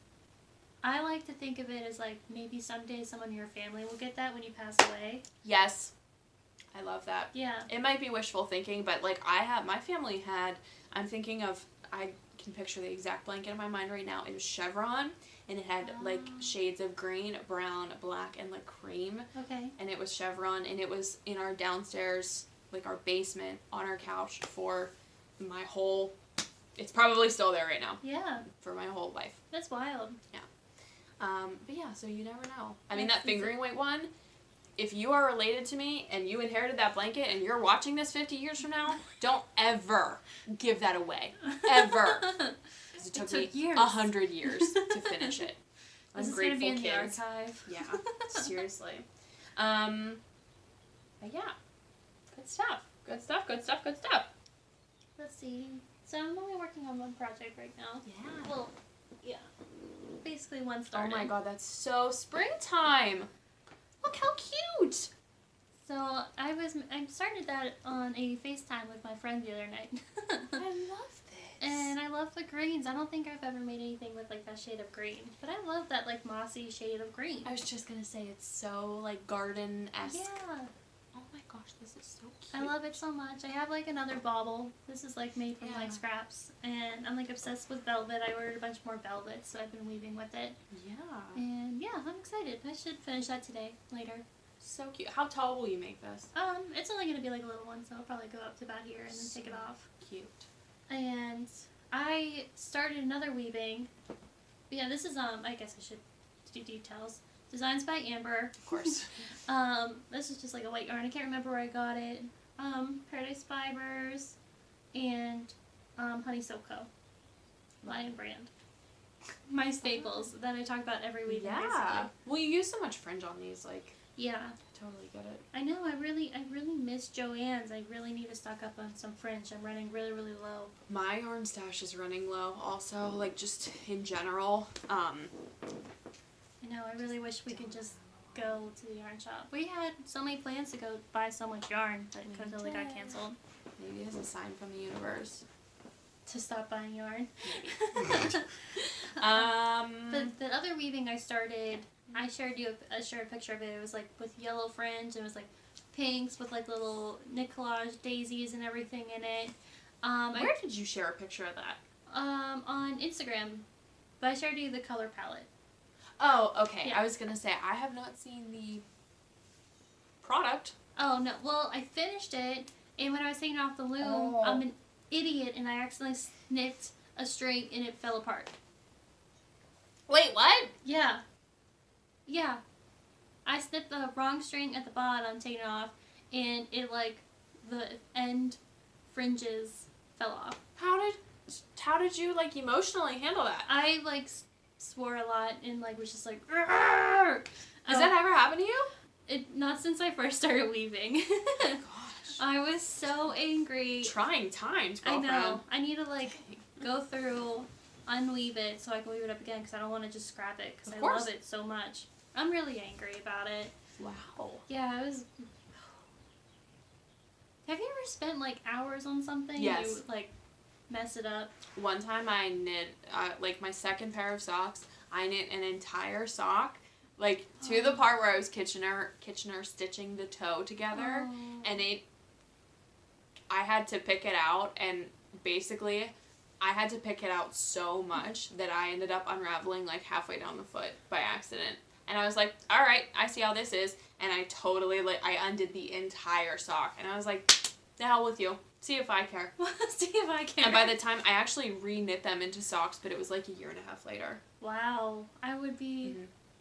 Speaker 2: I like to think of it as, maybe someday someone in your family will get that when you pass away.
Speaker 1: Yes. I love that.
Speaker 2: Yeah.
Speaker 1: It might be wishful thinking, but, my family had, I can picture the exact blanket in my mind right now. It was chevron, and it had like shades of green, brown, black, and like cream.
Speaker 2: Okay.
Speaker 1: And it was chevron, and it was in our downstairs, like our basement, on our couch for my whole. It's probably still there right now.
Speaker 2: Yeah.
Speaker 1: For my whole life.
Speaker 2: That's wild.
Speaker 1: Yeah. But yeah, so you never know. I mean, that fingering weight one, if you are related to me and you inherited that blanket and you're watching this 50 years from now, don't ever give that away. Ever. Because it took me
Speaker 2: years.
Speaker 1: 100 years to finish it.
Speaker 2: This is
Speaker 1: Ungrateful
Speaker 2: going to be in
Speaker 1: kids.
Speaker 2: the archive.
Speaker 1: Yeah, seriously. But yeah, good stuff. Good stuff, good stuff, good stuff.
Speaker 2: Let's see. So I'm only working on one project right now.
Speaker 1: Yeah.
Speaker 2: Well, yeah. Basically one
Speaker 1: Oh
Speaker 2: started.
Speaker 1: my god, that's so springtime. Look how cute.
Speaker 2: So I started that on a FaceTime with my friend the other night.
Speaker 1: I love this.
Speaker 2: And I love the greens. I don't think I've ever made anything with like that shade of green. But I love that like mossy shade of green.
Speaker 1: I was just gonna say it's so like garden-esque.
Speaker 2: Yeah.
Speaker 1: Oh my gosh, this is so cute.
Speaker 2: I love it so much. I have like another bauble. This is like made from
Speaker 1: Yeah.
Speaker 2: like scraps. And I'm like obsessed with velvet. I ordered a bunch more velvet, so I've been weaving with it.
Speaker 1: Yeah.
Speaker 2: And yeah, I'm excited. I should finish that today, later.
Speaker 1: So cute. How tall will you make this?
Speaker 2: It's only gonna be like a little one, so I'll probably go up to about here and then take it off.
Speaker 1: Cute.
Speaker 2: And I started another weaving. But yeah, this is I guess I should do details. Designs by Amber.
Speaker 1: Of course.
Speaker 2: This is just like a white yarn. I can't remember where I got it. Paradise Fibers and Honeysuckle Co. Lion brand. My staples that I talk about every week.
Speaker 1: Yeah.
Speaker 2: Basically.
Speaker 1: Well, you use so much fringe on these, like.
Speaker 2: Yeah.
Speaker 1: Totally get it.
Speaker 2: I know. I really miss Joann's. I really need to stock up on some fringe. I'm running really, really low.
Speaker 1: My yarn stash is running low. Also, like just in general.
Speaker 2: I know. I really wish we could just go to the yarn shop. We had so many plans to go buy so much yarn that totally got canceled.
Speaker 1: Maybe it's a sign from the universe.
Speaker 2: To stop buying yarn.
Speaker 1: But
Speaker 2: the other weaving I started, I shared a picture of it. It was like with yellow fringe. It was like pinks with like little Nicolage daisies and everything in it.
Speaker 1: Where did you share a picture of that?
Speaker 2: On Instagram, but I shared you the color palette.
Speaker 1: Oh, okay.
Speaker 2: Yeah.
Speaker 1: I was gonna say I have not seen the product.
Speaker 2: Oh no! Well, I finished it, and when I was taking it off the loom, I'm an idiot, and I accidentally snipped a string, and it fell apart.
Speaker 1: Wait, what?
Speaker 2: Yeah. Yeah. I snipped the wrong string at the bottom, taking it off, and it like the end fringes fell off.
Speaker 1: How did you like emotionally handle that?
Speaker 2: I like swore a lot and like was just like. Has
Speaker 1: Has that ever happened to you?
Speaker 2: Not since I first started weaving.
Speaker 1: Gosh.
Speaker 2: I was so angry.
Speaker 1: Trying times, girlfriend.
Speaker 2: I know. I need to like go through, unweave it so I can weave it up again because I don't want to just scrap it because I love it so much. I'm really angry about it.
Speaker 1: Wow.
Speaker 2: Yeah, it was. Have you ever spent like hours on something?
Speaker 1: Yes.
Speaker 2: And you like mess it up.
Speaker 1: One time I knit like my second pair of socks. I knit an entire sock, like to the part where I was Kitchener stitching the toe together, and I had to pick it out, and basically I had to pick it out so much that I ended up unraveling like halfway down the foot by accident. And I was like, all right, I see how this is. And I totally, I undid the entire sock. And I was like, the hell with you. See if I care.
Speaker 2: See if I care.
Speaker 1: And by the time, I actually re-knit them into socks, but it was like a year and a half later.
Speaker 2: Wow. I would be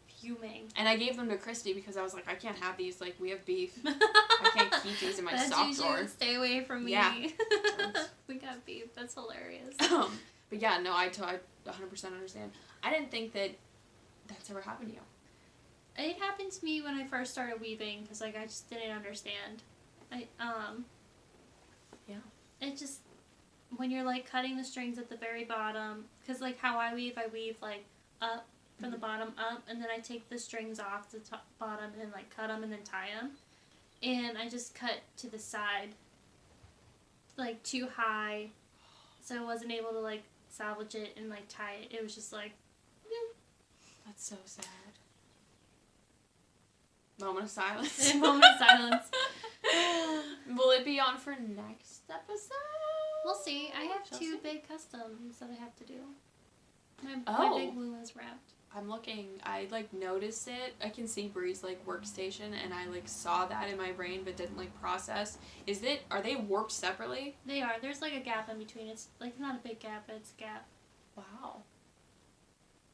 Speaker 2: fuming.
Speaker 1: And I gave them to Christy because I was like, I can't have these. Like, we have beef. I can't keep these in my sock drawer.
Speaker 2: Stay away from me.
Speaker 1: Yeah.
Speaker 2: We got beef. That's hilarious.
Speaker 1: But yeah, no, I 100% understand. I didn't think that that's ever happened to you.
Speaker 2: It happened to me when I first started weaving because like I just didn't understand.
Speaker 1: Yeah.
Speaker 2: It just when you're like cutting the strings at the very bottom, because like how I weave like up from the bottom up, and then I take the strings off the top bottom and like cut them and then tie them, and I just cut to the side like too high, so I wasn't able to like salvage it and like tie it. It was just like
Speaker 1: That's so sad. Moment of silence.
Speaker 2: moment of silence.
Speaker 1: Will it be on for next episode?
Speaker 2: We'll see. I have
Speaker 1: Shall
Speaker 2: 2
Speaker 1: see.
Speaker 2: big customs that I have to do. My
Speaker 1: Oh.
Speaker 2: big blue is wrapped.
Speaker 1: I'm looking. I like noticed it. I can see Bree's like workstation, and I like saw that in my brain, but didn't like process. Are they warped separately?
Speaker 2: They are. There's like a gap in between. It's like not a big gap, but it's a gap.
Speaker 1: Wow.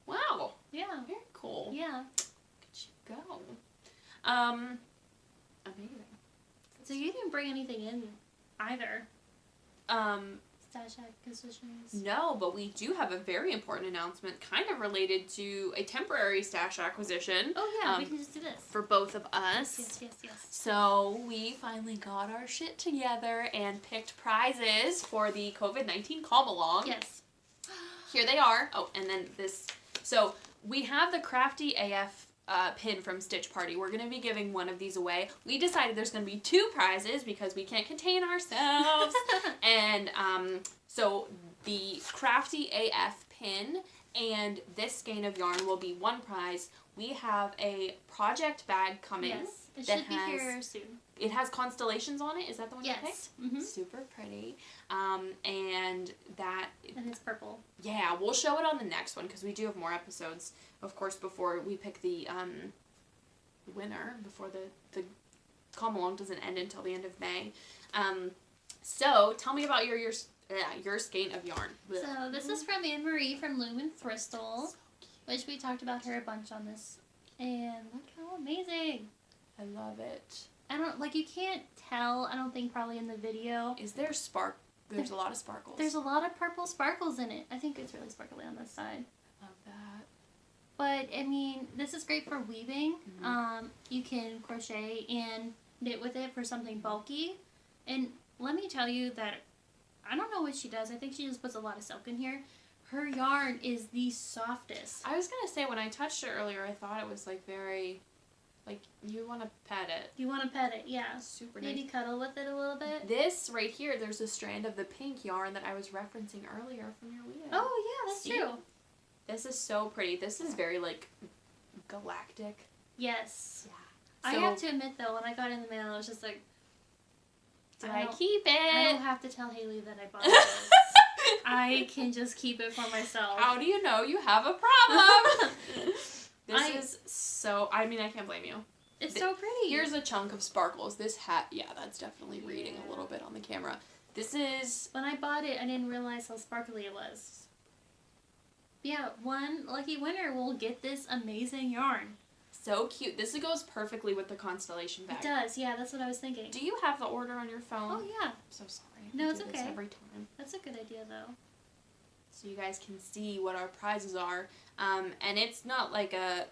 Speaker 1: Wow.
Speaker 2: Yeah.
Speaker 1: Very cool.
Speaker 2: Yeah.
Speaker 1: Look at you go. Amazing.
Speaker 2: So you didn't bring anything in either. Stash acquisitions.
Speaker 1: No, but we do have a very important announcement, kind of related to a temporary stash acquisition.
Speaker 2: Oh yeah, we can just do this.
Speaker 1: For both of us.
Speaker 2: Yes.
Speaker 1: So we finally got our shit together and picked prizes for the COVID-19 Calm Along.
Speaker 2: Yes.
Speaker 1: Here they are. Oh, and then this. So we have the Crafty AF pin from Stitch Party. We're going to be giving one of these away. We decided there's going to be 2 prizes because we can't contain ourselves. And so the Crafty AF pin and this skein of yarn will be 1 prize. We have a project bag coming.
Speaker 2: Yes, it should be here soon.
Speaker 1: It has constellations on it. Is that the one you picked?
Speaker 2: Yes. Mm-hmm.
Speaker 1: Super pretty. And that...
Speaker 2: And it's purple.
Speaker 1: Yeah, we'll show it on the next one because we do have more episodes, of course, before we pick the winner, before the Calm Along doesn't end until the end of May. So, tell me about your skein of yarn.
Speaker 2: So, this is from Anne-Marie from Loom and Thristle, which we talked about her a bunch on this. And look how amazing.
Speaker 1: I love it.
Speaker 2: You can't tell, I don't think, probably in the video.
Speaker 1: Is there There's a lot of sparkles.
Speaker 2: There's a lot of purple sparkles in it. I think it's really sparkly on this side.
Speaker 1: Love that.
Speaker 2: But, I mean, this is great for weaving.
Speaker 1: Mm-hmm.
Speaker 2: You can crochet and knit with it for something bulky. And let me tell you that, I don't know what she does. I think she just puts a lot of silk in here. Her yarn is the softest.
Speaker 1: I was going to say, when I touched it earlier, I thought it was, very... you want to pet it.
Speaker 2: You want to pet it, yeah.
Speaker 1: Super nice.
Speaker 2: Maybe cuddle with it a little bit.
Speaker 1: This right here, there's a strand of the pink yarn that I was referencing earlier from your wheel.
Speaker 2: Oh, yeah, that's true.
Speaker 1: This is so pretty. This is very, galactic.
Speaker 2: Yes.
Speaker 1: Yeah.
Speaker 2: I
Speaker 1: So,
Speaker 2: have to admit, though, when I got it in the mail, I was just like,
Speaker 1: do I keep it?
Speaker 2: I don't have to tell Haley that I bought this. I can just keep it for myself.
Speaker 1: How do you know you have a problem? This is so... I mean, I can't blame you.
Speaker 2: It's so pretty.
Speaker 1: Here's a chunk of sparkles. This hat... Yeah, that's definitely reading a little bit on the camera. This is...
Speaker 2: When I bought it, I didn't realize how sparkly it was. Yeah, one lucky winner will get this amazing yarn.
Speaker 1: So cute. This goes perfectly with the constellation bag.
Speaker 2: It does, yeah, that's what I was thinking.
Speaker 1: Do you have the order on your phone?
Speaker 2: Oh, yeah.
Speaker 1: I'm so sorry.
Speaker 2: No,
Speaker 1: I
Speaker 2: it's
Speaker 1: do this
Speaker 2: okay.
Speaker 1: every time.
Speaker 2: That's a good idea, though.
Speaker 1: So you guys can see what our prizes are. And it's not like a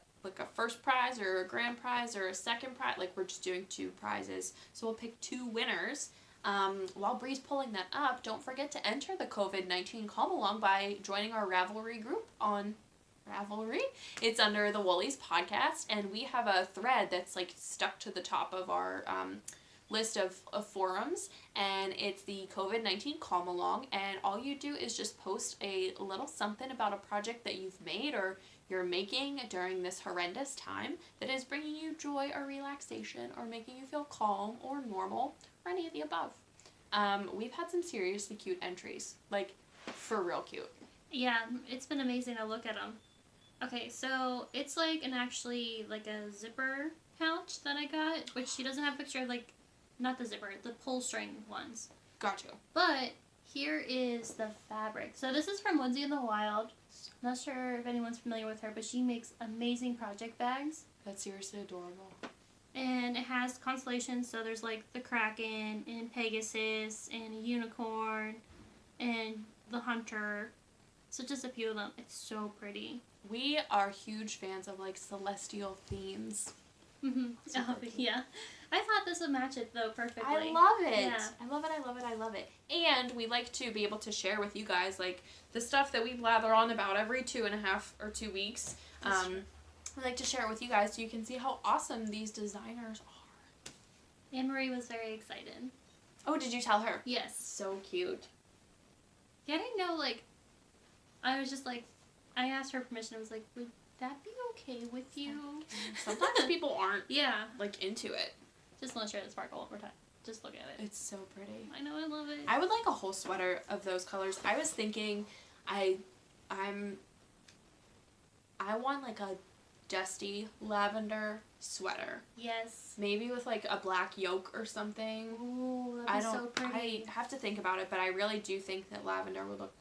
Speaker 1: first prize or a grand prize or a second prize. We're just doing 2 prizes. So we'll pick 2 winners. While Bree's pulling that up, don't forget to enter the COVID-19 Calm Along by joining our Ravelry group on Ravelry. It's under the Woolies podcast, and we have a thread that's stuck to the top of our list of forums, and it's the COVID-19 Calm Along, and all you do is just post a little something about a project that you've made or you're making during this horrendous time that is bringing you joy or relaxation or making you feel calm or normal or any of the above. We've had some seriously cute entries, for real cute.
Speaker 2: Yeah, it's been amazing to look at them. Okay, so it's actually a zipper pouch that I got, which she doesn't have a picture of, not the zipper, the pull string ones.
Speaker 1: Gotcha.
Speaker 2: But here is the fabric. So this is from Woodsy in the Wild. Not sure if anyone's familiar with her, but she makes amazing project bags.
Speaker 1: That's seriously adorable.
Speaker 2: And it has constellations, so there's the Kraken and Pegasus and a unicorn and the Hunter. So just a few of them. It's so pretty.
Speaker 1: We are huge fans of celestial themes.
Speaker 2: Mm-hmm. Oh, yeah. I thought this would match it though perfectly.
Speaker 1: I love it.
Speaker 2: Yeah.
Speaker 1: I love it. I love it. I love it. And we like to be able to share with you guys the stuff that we blather on about every 2.5 or 2 weeks. We like to share it with you guys so you can see how awesome these designers are.
Speaker 2: Anne-Marie was very excited.
Speaker 1: Oh, did you tell her?
Speaker 2: Yes.
Speaker 1: So cute.
Speaker 2: Yeah, I didn't know, I was just I asked her permission. I was like, would that be okay with you?
Speaker 1: Sometimes people aren't,
Speaker 2: Yeah.
Speaker 1: into it.
Speaker 2: Just want to share the sparkle over time. just look at it.
Speaker 1: It's so pretty.
Speaker 2: I know, I love it.
Speaker 1: I would like a whole sweater of those colors. I was thinking, I want like a dusty lavender sweater.
Speaker 2: Yes.
Speaker 1: Maybe with like a black yoke or something.
Speaker 2: Ooh, that'd be so pretty.
Speaker 1: I have to think about it, but I really do think that lavender would look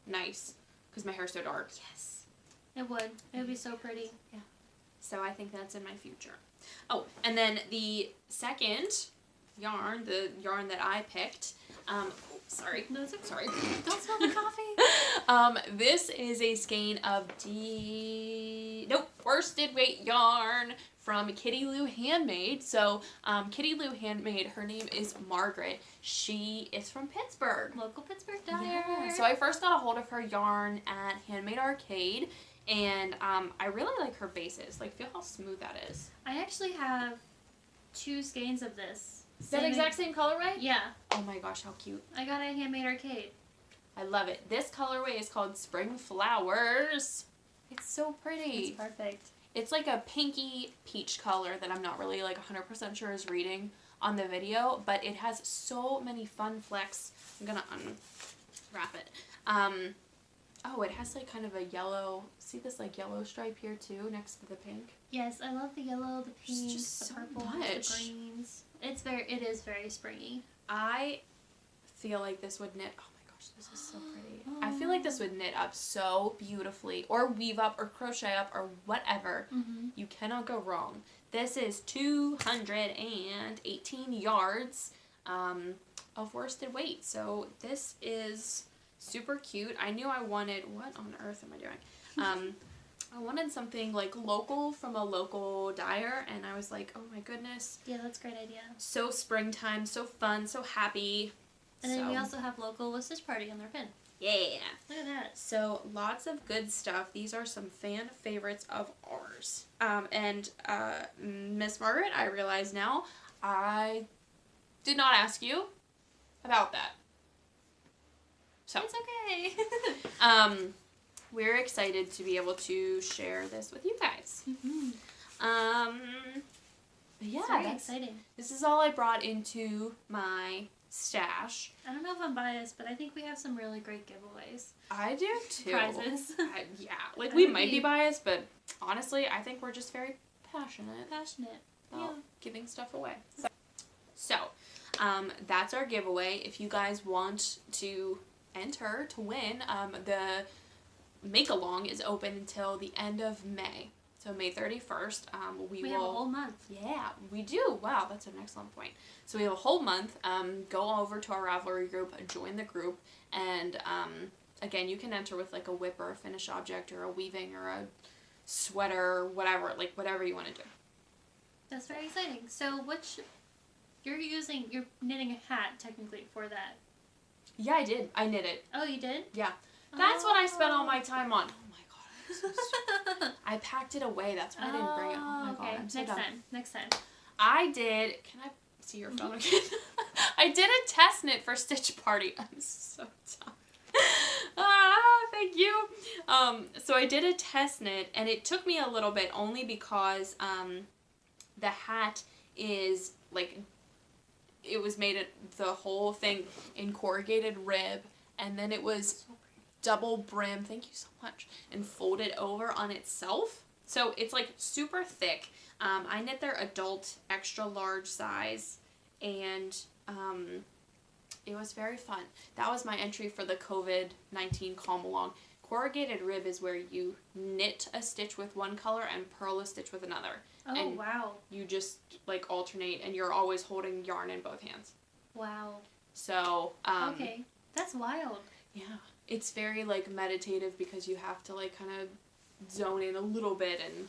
Speaker 1: nice because my hair's so dark.
Speaker 2: Yes. It would. It would be so pretty.
Speaker 1: Yeah. So I think that's in my future. Oh, and then the second yarn, the yarn that I picked, sorry.
Speaker 2: No, it's okay.
Speaker 1: Sorry.
Speaker 2: Don't spill the coffee.
Speaker 1: This is a skein of worsted weight yarn from Kitty Lou Handmade. So, Kitty Lou Handmade, her name is Margaret. She is from Pittsburgh.
Speaker 2: Local Pittsburgh dyer.
Speaker 1: Yeah. So I first got a hold of her yarn at Handmade Arcade, and I really like her bases. Like, feel how smooth that is.
Speaker 2: I actually have 2 skeins of this.
Speaker 1: That exact same colorway?
Speaker 2: Yeah.
Speaker 1: Oh my gosh, how cute.
Speaker 2: I got it at Handmade Arcade.
Speaker 1: I love it. This colorway is called Spring Flowers. It's so pretty.
Speaker 2: It's perfect.
Speaker 1: It's like a pinky peach color that I'm not really like 100% sure is reading on the video, but it has so many fun flecks. I'm gonna unwrap it. Oh, it has like kind of a yellow, see this like yellow stripe here too next to the pink?
Speaker 2: Yes, I love the yellow, the pinks,
Speaker 1: just
Speaker 2: the
Speaker 1: so
Speaker 2: purples,
Speaker 1: much.
Speaker 2: the greens. It is very springy.
Speaker 1: I feel like this would knit, oh my gosh, this is so pretty. I feel like this would knit up so beautifully, or weave up, or crochet up, or whatever.
Speaker 2: Mm-hmm.
Speaker 1: You cannot go wrong. This is 218 yards of worsted weight. So this is super cute. I knew I wanted, what on earth am I doing? I wanted something like local from a local dyer, and I was like, oh my goodness.
Speaker 2: Yeah, that's a great idea.
Speaker 1: So springtime, so fun, so happy.
Speaker 2: And then we also have local with Stitch Party on their pin.
Speaker 1: Yeah.
Speaker 2: Look at that.
Speaker 1: So lots of good stuff. These are some fan favorites of ours. And Miss Margaret, I realize now, I did not ask you about that. So
Speaker 2: It's okay.
Speaker 1: we're excited to be able to share this with you guys.
Speaker 2: Mm-hmm.
Speaker 1: Yeah,
Speaker 2: it's very exciting.
Speaker 1: This is all I brought into my stash.
Speaker 2: I don't know if I'm biased, but I think we have some really great giveaways.
Speaker 1: I do too.
Speaker 2: Prizes.
Speaker 1: Yeah, like we might be biased, but honestly, I think we're just very passionate about giving stuff away. So, that's our giveaway. If you guys want to enter to win, the make-along is open until the end of May. So May 31st, we will...
Speaker 2: have a whole month.
Speaker 1: Yeah, we do. Wow, that's an excellent point. So we have a whole month. Go over to our Ravelry group, join the group, and again, you can enter with like a whip or a finished object or a weaving or a sweater or whatever, like whatever you want to do.
Speaker 2: That's very exciting. So you're knitting a hat technically for that.
Speaker 1: Yeah, I did. I knit it.
Speaker 2: Oh, you did?
Speaker 1: Yeah. That's what I spent all my time on. Oh my god, I'm so stupid. I packed it away. That's why I didn't bring it. Oh my god, I'm so dumb.
Speaker 2: Next time.
Speaker 1: I did. Can I see your phone again? I did a test knit for Stitch Party. I'm so dumb. Thank you. So I did a test knit, and it took me a little bit only because the hat is like, it was made the whole thing in corrugated rib, and then it was double brim, thank you so much, and folded over on itself. So it's like super thick. I knit their adult extra large size, and it was very fun. That was my entry for the COVID-19 Calm Along. Corrugated rib is where you knit a stitch with one color and purl a stitch with another.
Speaker 2: Oh,
Speaker 1: and
Speaker 2: wow.
Speaker 1: you just like alternate, and you're always holding yarn in both hands.
Speaker 2: Wow.
Speaker 1: So,
Speaker 2: okay. That's wild.
Speaker 1: Yeah. It's very like meditative because you have to like kind of zone in a little bit and,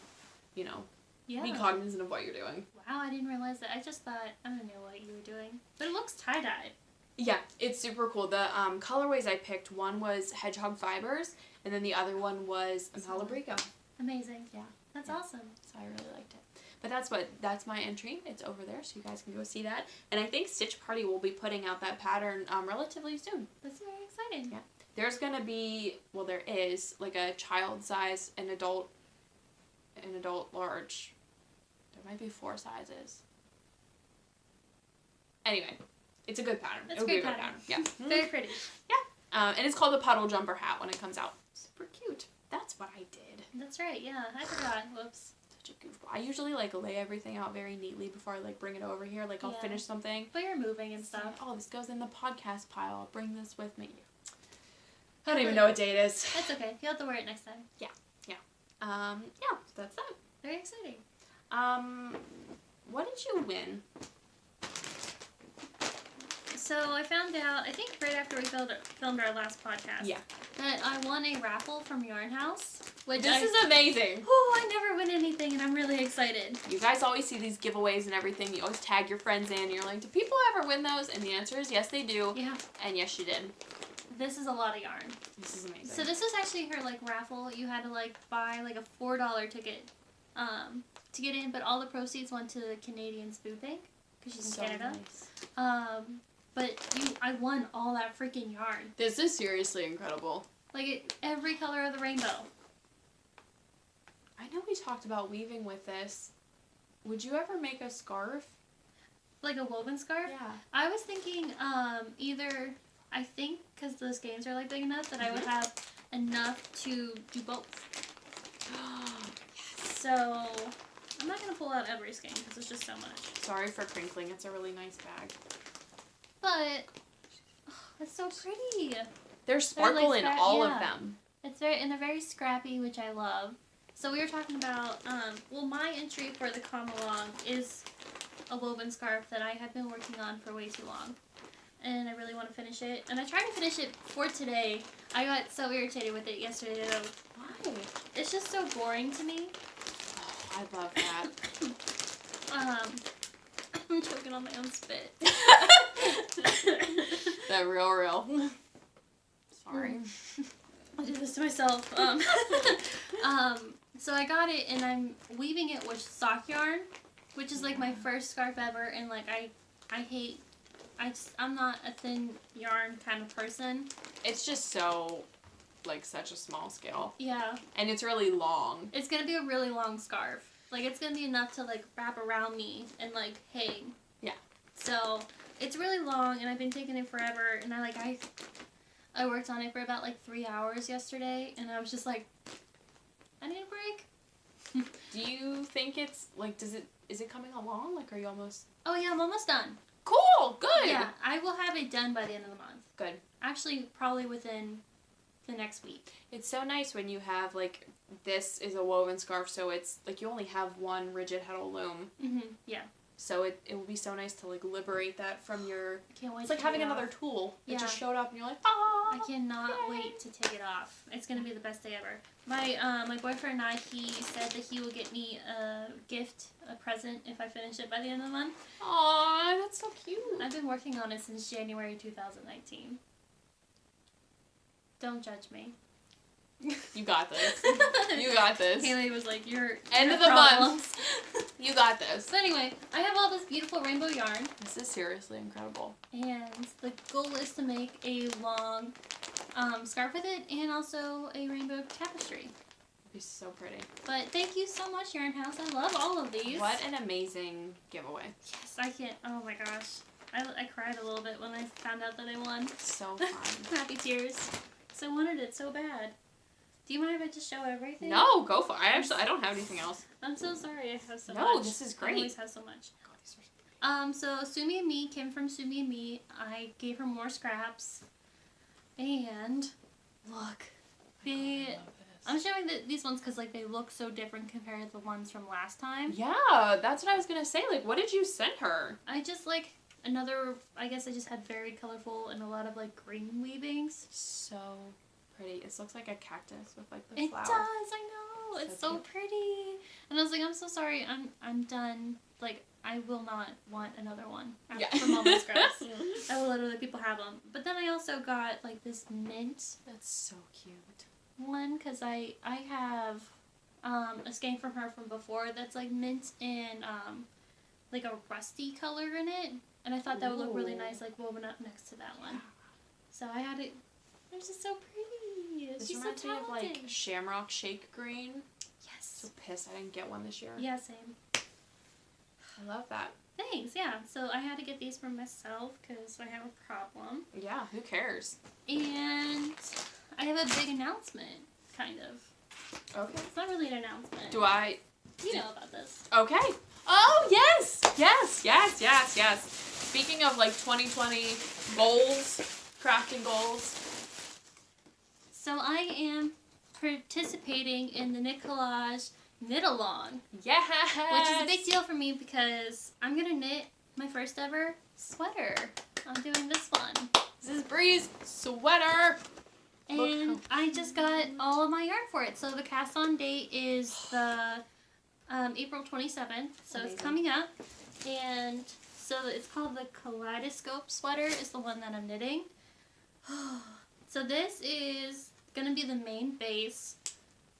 Speaker 1: you know, be cognizant of what you're doing.
Speaker 2: Wow, I didn't realize that. I just thought, I don't know what you were doing. But it looks tie-dyed.
Speaker 1: Yeah, it's super cool. The colorways I picked, one was Hedgehog Fibers, and then the other one was Malabrigo.
Speaker 2: Amazing. Yeah. That's awesome.
Speaker 1: So I really liked it. But that's my entry. It's over there, so you guys can go see that. And I think Stitch Party will be putting out that pattern relatively soon.
Speaker 2: That's very exciting.
Speaker 1: Yeah. There's going to be, well, there is, like a child size, an adult large. There might be 4 sizes. Anyway, it's a good pattern.
Speaker 2: It's
Speaker 1: It would
Speaker 2: a
Speaker 1: be
Speaker 2: great
Speaker 1: a good
Speaker 2: pattern.
Speaker 1: pattern. Yeah.
Speaker 2: Very pretty.
Speaker 1: And it's called the puddle jumper hat when it comes out. Super cute. That's what I did.
Speaker 2: That's right. Yeah, I forgot. Whoops.
Speaker 1: Such a goofball. I usually like lay everything out very neatly before I like bring it over here. Like I'll finish something.
Speaker 2: But you're moving and stuff.
Speaker 1: Oh, this goes in the podcast pile. I'll bring this with me. I don't even know what day it is.
Speaker 2: That's okay. You'll have to wear it next time.
Speaker 1: Yeah. So that's that.
Speaker 2: Very exciting.
Speaker 1: What did you win?
Speaker 2: So I found out, I think right after we filmed our last podcast, that I won a raffle from Yarn House. Which
Speaker 1: This is amazing.
Speaker 2: Oh, I never win anything, and I'm really excited.
Speaker 1: You guys always see these giveaways and everything. You always tag your friends in. And you're like, do people ever win those? And the answer is yes, they do.
Speaker 2: Yeah.
Speaker 1: And yes, you did.
Speaker 2: This is a lot of yarn.
Speaker 1: This is amazing.
Speaker 2: So this was actually her like raffle. You had to like buy like a $4 ticket to get in, but all the proceeds went to the Canadians Food Bank because she's in Canada.
Speaker 1: Nice.
Speaker 2: But I won all that freaking yarn.
Speaker 1: This is seriously incredible.
Speaker 2: Like every color of the rainbow.
Speaker 1: I know we talked about weaving with this. Would you ever make a scarf?
Speaker 2: Like a woven scarf?
Speaker 1: Yeah.
Speaker 2: I was thinking either, I think because the skeins are like big enough that I would have enough to do both. So I'm not going to pull out every skein because it's just so much.
Speaker 1: Sorry for crinkling. It's a really nice bag.
Speaker 2: But it's so pretty.
Speaker 1: There's sparkle
Speaker 2: like
Speaker 1: in all of
Speaker 2: yeah.
Speaker 1: them.
Speaker 2: It's and they're very scrappy, which I love. So we were talking about, my entry for the Come Along is a woven scarf that I have been working on for way too long. And I really want to finish it. And I tried to finish it for today. I got so irritated with it yesterday though.
Speaker 1: Why?
Speaker 2: It's just so boring to me.
Speaker 1: Oh, I love that.
Speaker 2: I'm choking on my own spit.
Speaker 1: That real. Sorry.
Speaker 2: I'll do this to myself. So I got it and I'm weaving it with sock yarn, which is like my first scarf ever, and like I'm not a thin yarn kind of person.
Speaker 1: It's just so, like, such a small scale.
Speaker 2: Yeah.
Speaker 1: And it's really long.
Speaker 2: It's gonna be a really long scarf. Like, it's gonna be enough to like wrap around me and like hang.
Speaker 1: Yeah.
Speaker 2: So it's really long, and I've been taking it forever, and I worked on it for about like 3 hours yesterday, and I was just like, I need a break.
Speaker 1: Do you think it's, like, is it coming along? Like, are you almost...
Speaker 2: Oh yeah, I'm almost done.
Speaker 1: Cool! Good!
Speaker 2: Yeah, I will have it done by the end of the month.
Speaker 1: Good.
Speaker 2: Actually, probably within the next week.
Speaker 1: It's so nice when you have, like, this is a woven scarf, so it's, like, you only have one rigid heddle loom.
Speaker 2: Mm-hmm, yeah.
Speaker 1: So it will be so nice to, like, liberate that from your...
Speaker 2: I can't wait
Speaker 1: It's
Speaker 2: to
Speaker 1: like
Speaker 2: take
Speaker 1: having
Speaker 2: it
Speaker 1: another
Speaker 2: off.
Speaker 1: tool that
Speaker 2: Yeah.
Speaker 1: just showed up and you're like, ah!
Speaker 2: I cannot
Speaker 1: Yay.
Speaker 2: wait to take it off. It's gonna be the best day ever. My boyfriend and I, he said that he will get me a present if I finish it by the end of the month.
Speaker 1: Aw, that's so cute.
Speaker 2: I've been working on it since January 2019. Don't judge me.
Speaker 1: You got this. You got this.
Speaker 2: Haley was like, "You're
Speaker 1: End
Speaker 2: your
Speaker 1: of the
Speaker 2: problems."
Speaker 1: month. You got this.
Speaker 2: But anyway, I have all this beautiful rainbow yarn,
Speaker 1: This is seriously incredible.
Speaker 2: and the goal is to make a long scarf with it, and also a rainbow tapestry.
Speaker 1: It'd be so pretty.
Speaker 2: But thank you so much, Yarn House. I love all of these.
Speaker 1: What an amazing giveaway.
Speaker 2: Yes, I can't. Oh my gosh. I cried a little bit when I found out that I won.
Speaker 1: So fun.
Speaker 2: Happy tears. So I wanted it so bad. Do you mind if I just show everything?
Speaker 1: No, go for it. I don't have anything else.
Speaker 2: I'm so sorry I have so much.
Speaker 1: No, this is
Speaker 2: I
Speaker 1: great.
Speaker 2: always have so much.
Speaker 1: God, these are so
Speaker 2: So Sumi and me, Kim from Sumi and Me, I gave her more scraps. And look. I'm showing these ones because like they look so different compared to the ones from last time.
Speaker 1: Yeah, that's what I was gonna say. Like, what did you send her?
Speaker 2: I just like I guess I just had very colorful and a lot of like green weavings.
Speaker 1: So pretty. It looks like a cactus with like the
Speaker 2: It
Speaker 1: flower.
Speaker 2: does, I know. It's so
Speaker 1: cute.
Speaker 2: pretty. And I was like, I'm so sorry. I'm done. Like, I will not want another one from all my scraps. I will literally, people have them. But then I also got like this mint
Speaker 1: That's so cute.
Speaker 2: one because I have a skein from her from before that's like mint and like a rusty color in it. And I thought that would look really
Speaker 1: Ooh.
Speaker 2: nice like woven up next to that one. So I had it. It's just so pretty.
Speaker 1: This
Speaker 2: She's so
Speaker 1: reminds me of
Speaker 2: talented.
Speaker 1: like Shamrock Shake Green.
Speaker 2: Yes.
Speaker 1: So pissed I didn't get one this year.
Speaker 2: Yeah, same.
Speaker 1: I love that.
Speaker 2: Thanks, yeah. So I had to get these for myself because I have a problem.
Speaker 1: Yeah, who cares?
Speaker 2: And I have a big announcement, kind of.
Speaker 1: Okay.
Speaker 2: It's not really an announcement. You know about this.
Speaker 1: Okay. Oh, yes! Yes, yes, yes, yes. Speaking of, like, 2020 goals, crafting goals.
Speaker 2: So I am participating in the Knit Collage Knit-Along.
Speaker 1: Yes!
Speaker 2: Which is a big deal for me because I'm going to knit my first ever sweater. I'm doing this one.
Speaker 1: This is Bree's sweater.
Speaker 2: And I just got all of my yarn for it. So the cast on date is the April 27th. So It's coming up. And so it's called the Kaleidoscope Sweater is the one that I'm knitting. So this is going to be the main base.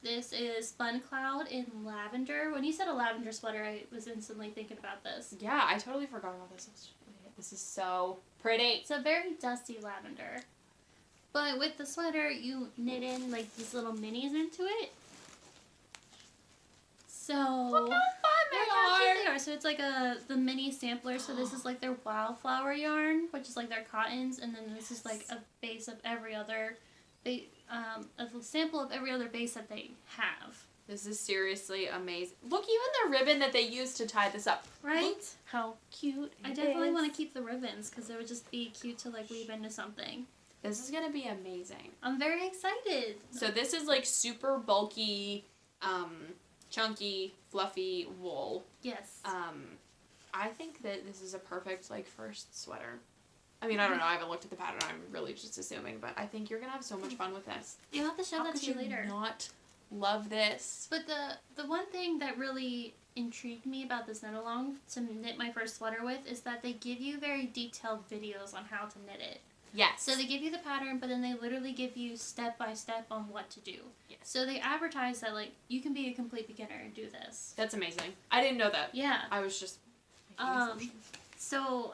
Speaker 2: This is Spun Cloud in lavender. When you said a lavender sweater, I was instantly thinking about this.
Speaker 1: Yeah, I totally forgot about this. This is so pretty.
Speaker 2: It's a very dusty lavender. But with the sweater, you knit in like these little minis into it. So
Speaker 1: Look how fun they are.
Speaker 2: So it's like the mini sampler. So this is like their wildflower yarn, which is like their cottons, and then this is like a base of every other, a sample of every other base that they have.
Speaker 1: This is seriously amazing. Look, even the ribbon that they used to tie this up.
Speaker 2: Right?
Speaker 1: Look how cute
Speaker 2: I definitely want to keep the ribbons because it would just be cute to like weave into something.
Speaker 1: This is gonna be amazing.
Speaker 2: I'm very excited.
Speaker 1: So this is like super bulky, chunky, fluffy wool.
Speaker 2: Yes.
Speaker 1: I think that this is a perfect like first sweater. I mean, I don't know. I haven't looked at the pattern. I'm really just assuming, but I think you're gonna have so much fun with this.
Speaker 2: You'll have to show that to you later.
Speaker 1: Not love this.
Speaker 2: But the one thing that really intrigued me about this knit along to knit my first sweater with is that they give you very detailed videos on how to knit it.
Speaker 1: Yes.
Speaker 2: So they give you the pattern, but then they literally give you step by step on what to do.
Speaker 1: Yes.
Speaker 2: So they advertise that like you can be a complete beginner and do this.
Speaker 1: That's amazing. I didn't know that.
Speaker 2: Yeah.
Speaker 1: I was just making assumptions.
Speaker 2: So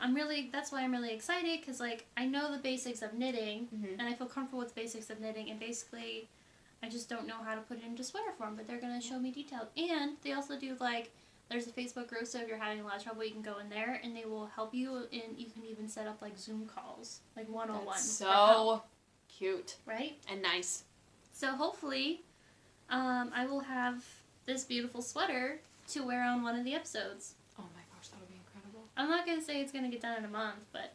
Speaker 2: that's why I'm really excited because like I know the basics of knitting and I feel comfortable with the basics of knitting and basically I just don't know how to put it into sweater form, but they're going to show me detailed. And they also do like there's a Facebook group, so if you're having a lot of trouble, you can go in there, and they will help you, and you can even set up, like, Zoom calls, like, one-on-one.
Speaker 1: That's so cute.
Speaker 2: Right?
Speaker 1: And nice.
Speaker 2: So, hopefully, I will have this beautiful sweater to wear on one of the episodes.
Speaker 1: Oh my gosh, that would be incredible.
Speaker 2: I'm not going to say it's going to get done in a month, but...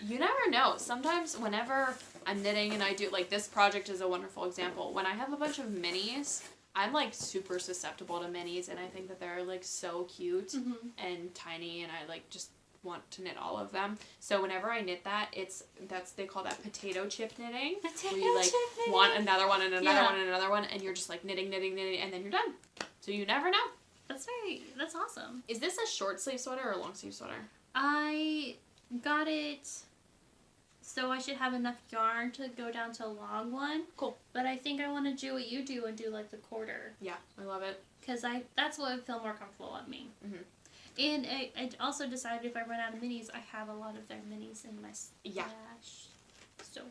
Speaker 1: You never know. Sometimes whenever I'm knitting and I do, like, this project is a wonderful example. When I have a bunch of minis... I'm, like, super susceptible to minis, and I think that they're, like, so cute and tiny, and I, like, just want to knit all of them. So whenever I knit that, they call that potato chip knitting. Where you, like, want another one and another one and another one, and you're just, like, knitting, and then you're done. So you never know.
Speaker 2: That's awesome.
Speaker 1: Is this a short sleeve sweater or a long sleeve sweater?
Speaker 2: I got it... So I should have enough yarn to go down to a long one.
Speaker 1: Cool.
Speaker 2: But I think I want to do what you do and do like the quarter.
Speaker 1: Yeah, I love it.
Speaker 2: Because that's what would feel more comfortable on me.
Speaker 1: Mm-hmm.
Speaker 2: And I also decided if I run out of minis, I have a lot of their minis in my stash.
Speaker 1: Yeah.
Speaker 2: So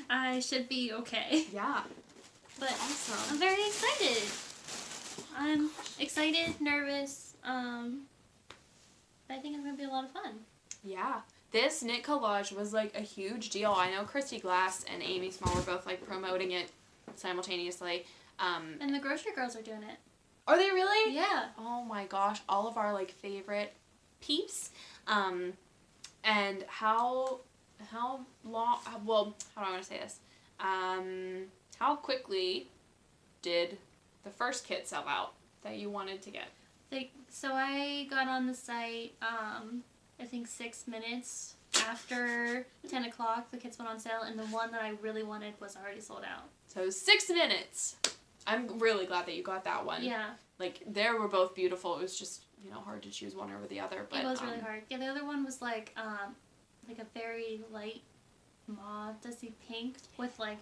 Speaker 2: I should be okay.
Speaker 1: Yeah.
Speaker 2: But
Speaker 1: awesome.
Speaker 2: I'm very excited. I'm excited, nervous. But I think it's going to be a lot of fun.
Speaker 1: Yeah. This knit collage was, like, a huge deal. I know Christy Glass and Amy Small were both, like, promoting it simultaneously.
Speaker 2: And the grocery girls are doing it.
Speaker 1: Are they really?
Speaker 2: Yeah.
Speaker 1: Oh, my gosh. All of our, like, favorite peeps. And how long, well, how do I want to say this? How quickly did the first kit sell out that you wanted to get?
Speaker 2: So I got on the site, I think 6 minutes after 10 o'clock, the kits went on sale, and the one that I really wanted was already sold out.
Speaker 1: So 6 minutes. I'm really glad that you got that one.
Speaker 2: Yeah.
Speaker 1: Like, they were both beautiful. It was just, hard to choose one over the other. But
Speaker 2: it was really hard. Yeah, the other one was like a very light mauve, dusty pink with like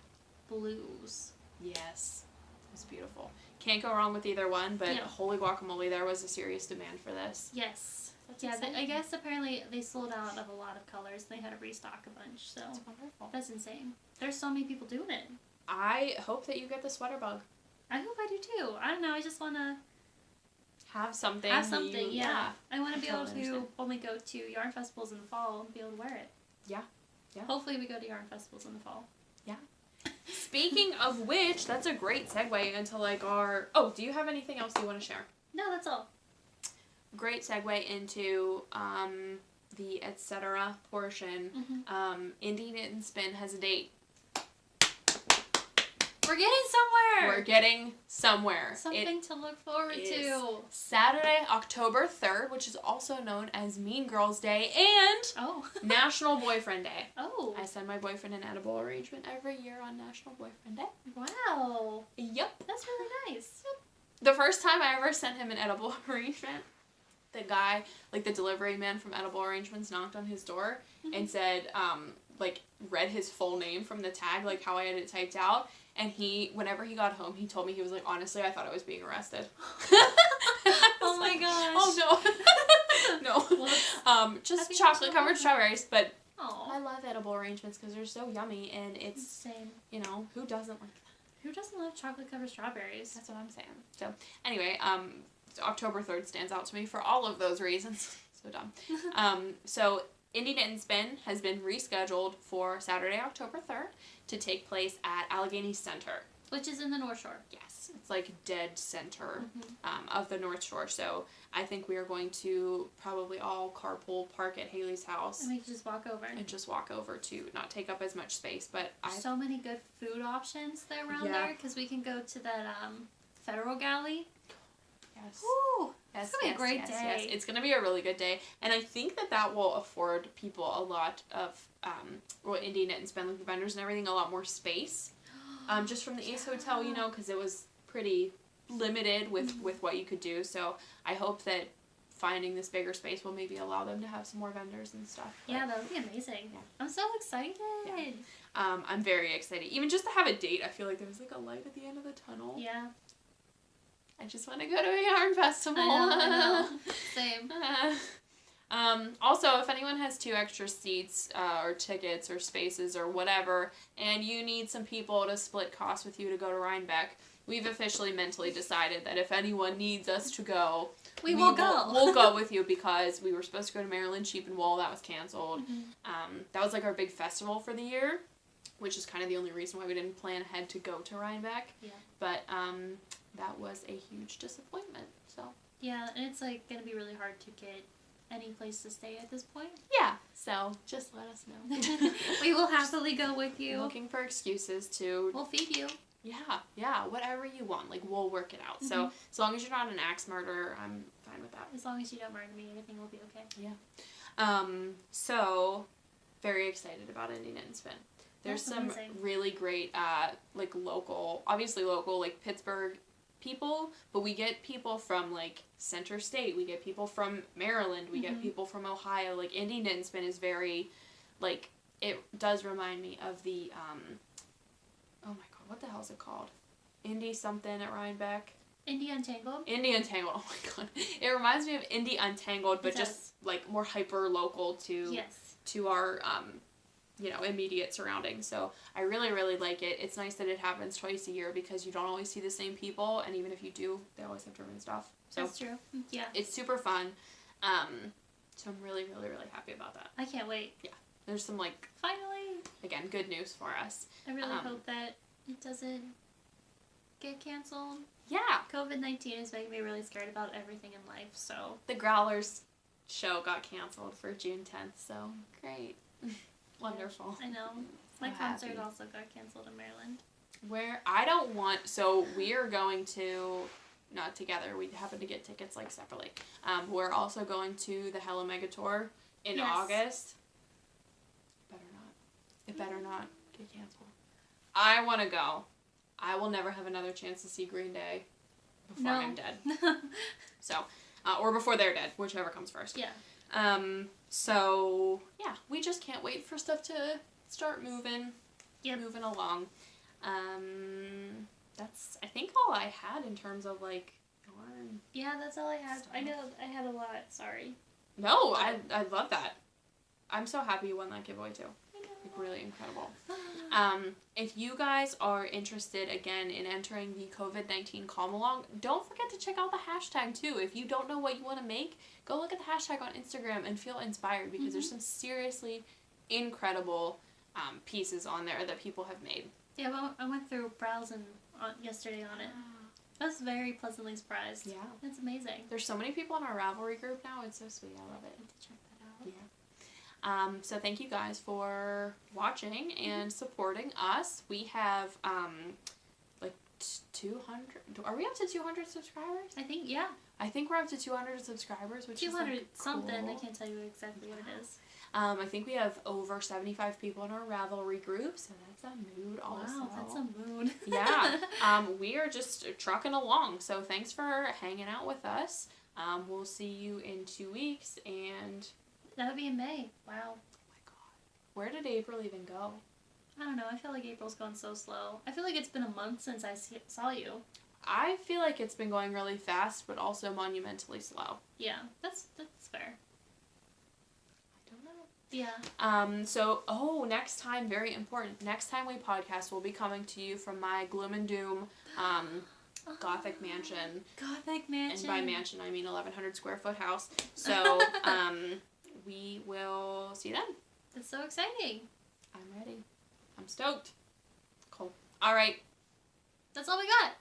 Speaker 2: blues.
Speaker 1: Yes. It was beautiful. Can't go wrong with either one, but holy guacamole, there was a serious demand for this.
Speaker 2: Yes. I guess apparently they sold out of a lot of colors. They had to restock a bunch, so
Speaker 1: that's wonderful.
Speaker 2: That's insane. There's so many people doing it.
Speaker 1: I hope that you get the sweater bug.
Speaker 2: I hope I do too. I don't know. I just want to
Speaker 1: have something.
Speaker 2: Yeah. I want to be able
Speaker 1: totally
Speaker 2: to
Speaker 1: understand.
Speaker 2: only go to yarn festivals in the fall and be able to wear it.
Speaker 1: Yeah.
Speaker 2: Hopefully we go to yarn festivals in the fall.
Speaker 1: Yeah. Speaking of which, that's a great segue into like our... Oh, do you have anything else you want to share?
Speaker 2: No, that's all.
Speaker 1: Great segue into the etc. portion. Indie Knit and Spin has a date.
Speaker 2: We're getting somewhere!
Speaker 1: We're getting somewhere.
Speaker 2: Something to look forward to.
Speaker 1: Saturday, October 3rd, which is also known as Mean Girls Day and National Boyfriend Day.
Speaker 2: Oh.
Speaker 1: I send my boyfriend an edible arrangement every year on National Boyfriend Day.
Speaker 2: Wow.
Speaker 1: Yep.
Speaker 2: That's really nice.
Speaker 1: The first time I ever sent him an edible arrangement, the guy, like the delivery man from Edible Arrangements, knocked on his door and said, like, read his full name from the tag, like how I had it typed out. And whenever he got home, he told me, he was like, honestly, I thought I was being arrested.
Speaker 2: Oh my gosh.
Speaker 1: Oh no. No. Just
Speaker 2: Happy
Speaker 1: chocolate-covered strawberries, but
Speaker 2: Aww.
Speaker 1: I love edible arrangements because they're so yummy, and it's,
Speaker 2: Same.
Speaker 1: you know, who doesn't like that?
Speaker 2: Who doesn't love chocolate-covered strawberries?
Speaker 1: That's what I'm saying. So, anyway, October 3rd stands out to me for all of those reasons. So dumb. So, Indie Knit and Spin has been rescheduled for Saturday, October 3rd to take place at Allegheny Center.
Speaker 2: Which is in the North Shore.
Speaker 1: Yes, it's like dead center of the North Shore. So I think we are going to probably all carpool, park at Haley's house.
Speaker 2: And we can just walk over.
Speaker 1: And just walk over to not take up as much space. But
Speaker 2: so many good food options there around there, because we can go to that Federal Galley.
Speaker 1: Yes.
Speaker 2: Woo!
Speaker 1: Yes,
Speaker 2: It's going to be a great day.
Speaker 1: Yes. It's going to be a really good day. And I think that will afford people a lot of, Indie Knit and Spin, like the vendors and everything, a lot more space. Just from the Ace Hotel, you know, because it was pretty limited with what you could do. So I hope that finding this bigger space will maybe allow them to have some more vendors and stuff.
Speaker 2: Yeah, that would be amazing. Yeah. I'm so excited.
Speaker 1: Yeah. I'm very excited. Even just to have a date, I feel like there's like a light at the end of the tunnel.
Speaker 2: Yeah.
Speaker 1: I just want to go to a yarn festival.
Speaker 2: I know. Same.
Speaker 1: Also, if anyone has 2 extra seats or tickets or spaces or whatever, and you need some people to split costs with you to go to Rhinebeck, we've officially mentally decided that if anyone needs us to go,
Speaker 2: we will go.
Speaker 1: We'll go with you, because we were supposed to go to Maryland Sheep and Wool. That was canceled. That was like our big festival for the year, which is kind of the only reason why we didn't plan ahead to go to Rhinebeck.
Speaker 2: Yeah.
Speaker 1: But that was a huge disappointment. So.
Speaker 2: Yeah, and it's like going to be really hard to get any place to stay at this point.
Speaker 1: Yeah, so just let us know.
Speaker 2: We will happily go with you.
Speaker 1: Looking for excuses to...
Speaker 2: We'll feed you.
Speaker 1: Yeah, whatever you want. Like, we'll work it out. So, as long as you're not an axe murderer, I'm fine with that.
Speaker 2: As long as you don't murder me, everything will be okay.
Speaker 1: Yeah. So, very excited about Indie Knit and Spin. There's
Speaker 2: That's
Speaker 1: some
Speaker 2: amazing.
Speaker 1: really great, like, local, like, Pittsburgh people, but we get people from, like, Center State, we get people from Maryland, we get people from Ohio. Like, Indie Knit and Spin is very, like, it does remind me of the, oh my god, what the hell is it called? Indie something at Rhinebeck?
Speaker 2: Indie Untangled?
Speaker 1: Indie Untangled, oh my god. It reminds me of Indie Untangled, but just, like, more hyper-local to our, you know, immediate surroundings. So I really, really like it. It's nice that it happens twice a year, because you don't always see the same people, and even if you do, they always have different stuff. So
Speaker 2: that's true. Yeah.
Speaker 1: It's super fun. So I'm really, really, really happy about that.
Speaker 2: I can't wait.
Speaker 1: Yeah. There's some, like,
Speaker 2: finally,
Speaker 1: again, good news for us.
Speaker 2: I really hope that it doesn't get canceled.
Speaker 1: Yeah.
Speaker 2: COVID-19 is making me really scared about everything in life, so.
Speaker 1: The Growlers show got canceled for June 10th, so great. Wonderful.
Speaker 2: I know. My concert also got canceled in Maryland.
Speaker 1: So we are going to, not together, we happen to get tickets, like, separately. We're also going to the Hella Mega Tour in August. It better not get canceled. I want to go. I will never have another chance to see Green Day before I'm dead. So, or before they're dead, whichever comes first.
Speaker 2: Yeah.
Speaker 1: So, yeah, we just can't wait for stuff to start moving along. That's, I think, all I had in terms of, like, yarn.
Speaker 2: Yeah, that's all I had. Stuff. I know I had a lot, sorry.
Speaker 1: No, I love that. I'm so happy you won that giveaway, too.
Speaker 2: I know.
Speaker 1: Like, really incredible. If you guys are interested, again, in entering the COVID-19 Calm Along, don't forget to check out the hashtag, too. If you don't know what you want to make, go look at the hashtag on Instagram and feel inspired, because there's some seriously incredible pieces on there that people have made.
Speaker 2: Yeah, well, I went through browsing yesterday on it. I was very pleasantly surprised.
Speaker 1: Yeah.
Speaker 2: It's amazing.
Speaker 1: There's so many people in our Ravelry group now. It's so sweet. I love it.
Speaker 2: I need to check that out.
Speaker 1: Yeah. So thank you guys for watching and supporting us. We have, like 200, are we up to 200 subscribers?
Speaker 2: I think, yeah.
Speaker 1: I think we're up to 200 subscribers, which
Speaker 2: 200
Speaker 1: is like,
Speaker 2: something.
Speaker 1: cool.
Speaker 2: I can't tell you exactly what it is.
Speaker 1: I think we have over 75 people in our Ravelry group, so that's a mood also.
Speaker 2: Wow, that's a mood.
Speaker 1: Yeah. We are just trucking along, so thanks for hanging out with us. We'll see you in 2 weeks, and...
Speaker 2: That'll be in May. Wow.
Speaker 1: Oh my god. Where did April even go?
Speaker 2: I don't know. I feel like April's going so slow. I feel like it's been a month since I saw you.
Speaker 1: I feel like it's been going really fast, but also monumentally slow.
Speaker 2: Yeah, that's fair.
Speaker 1: I don't know.
Speaker 2: Yeah.
Speaker 1: So, next time, very important, next time we podcast, we'll be coming to you from my gloom and doom, Gothic mansion.
Speaker 2: Gothic mansion.
Speaker 1: And by mansion, I mean 1,100 square foot house. So, we will see you then.
Speaker 2: That's so exciting.
Speaker 1: I'm ready. I'm stoked. Cool. All right.
Speaker 2: That's all we got.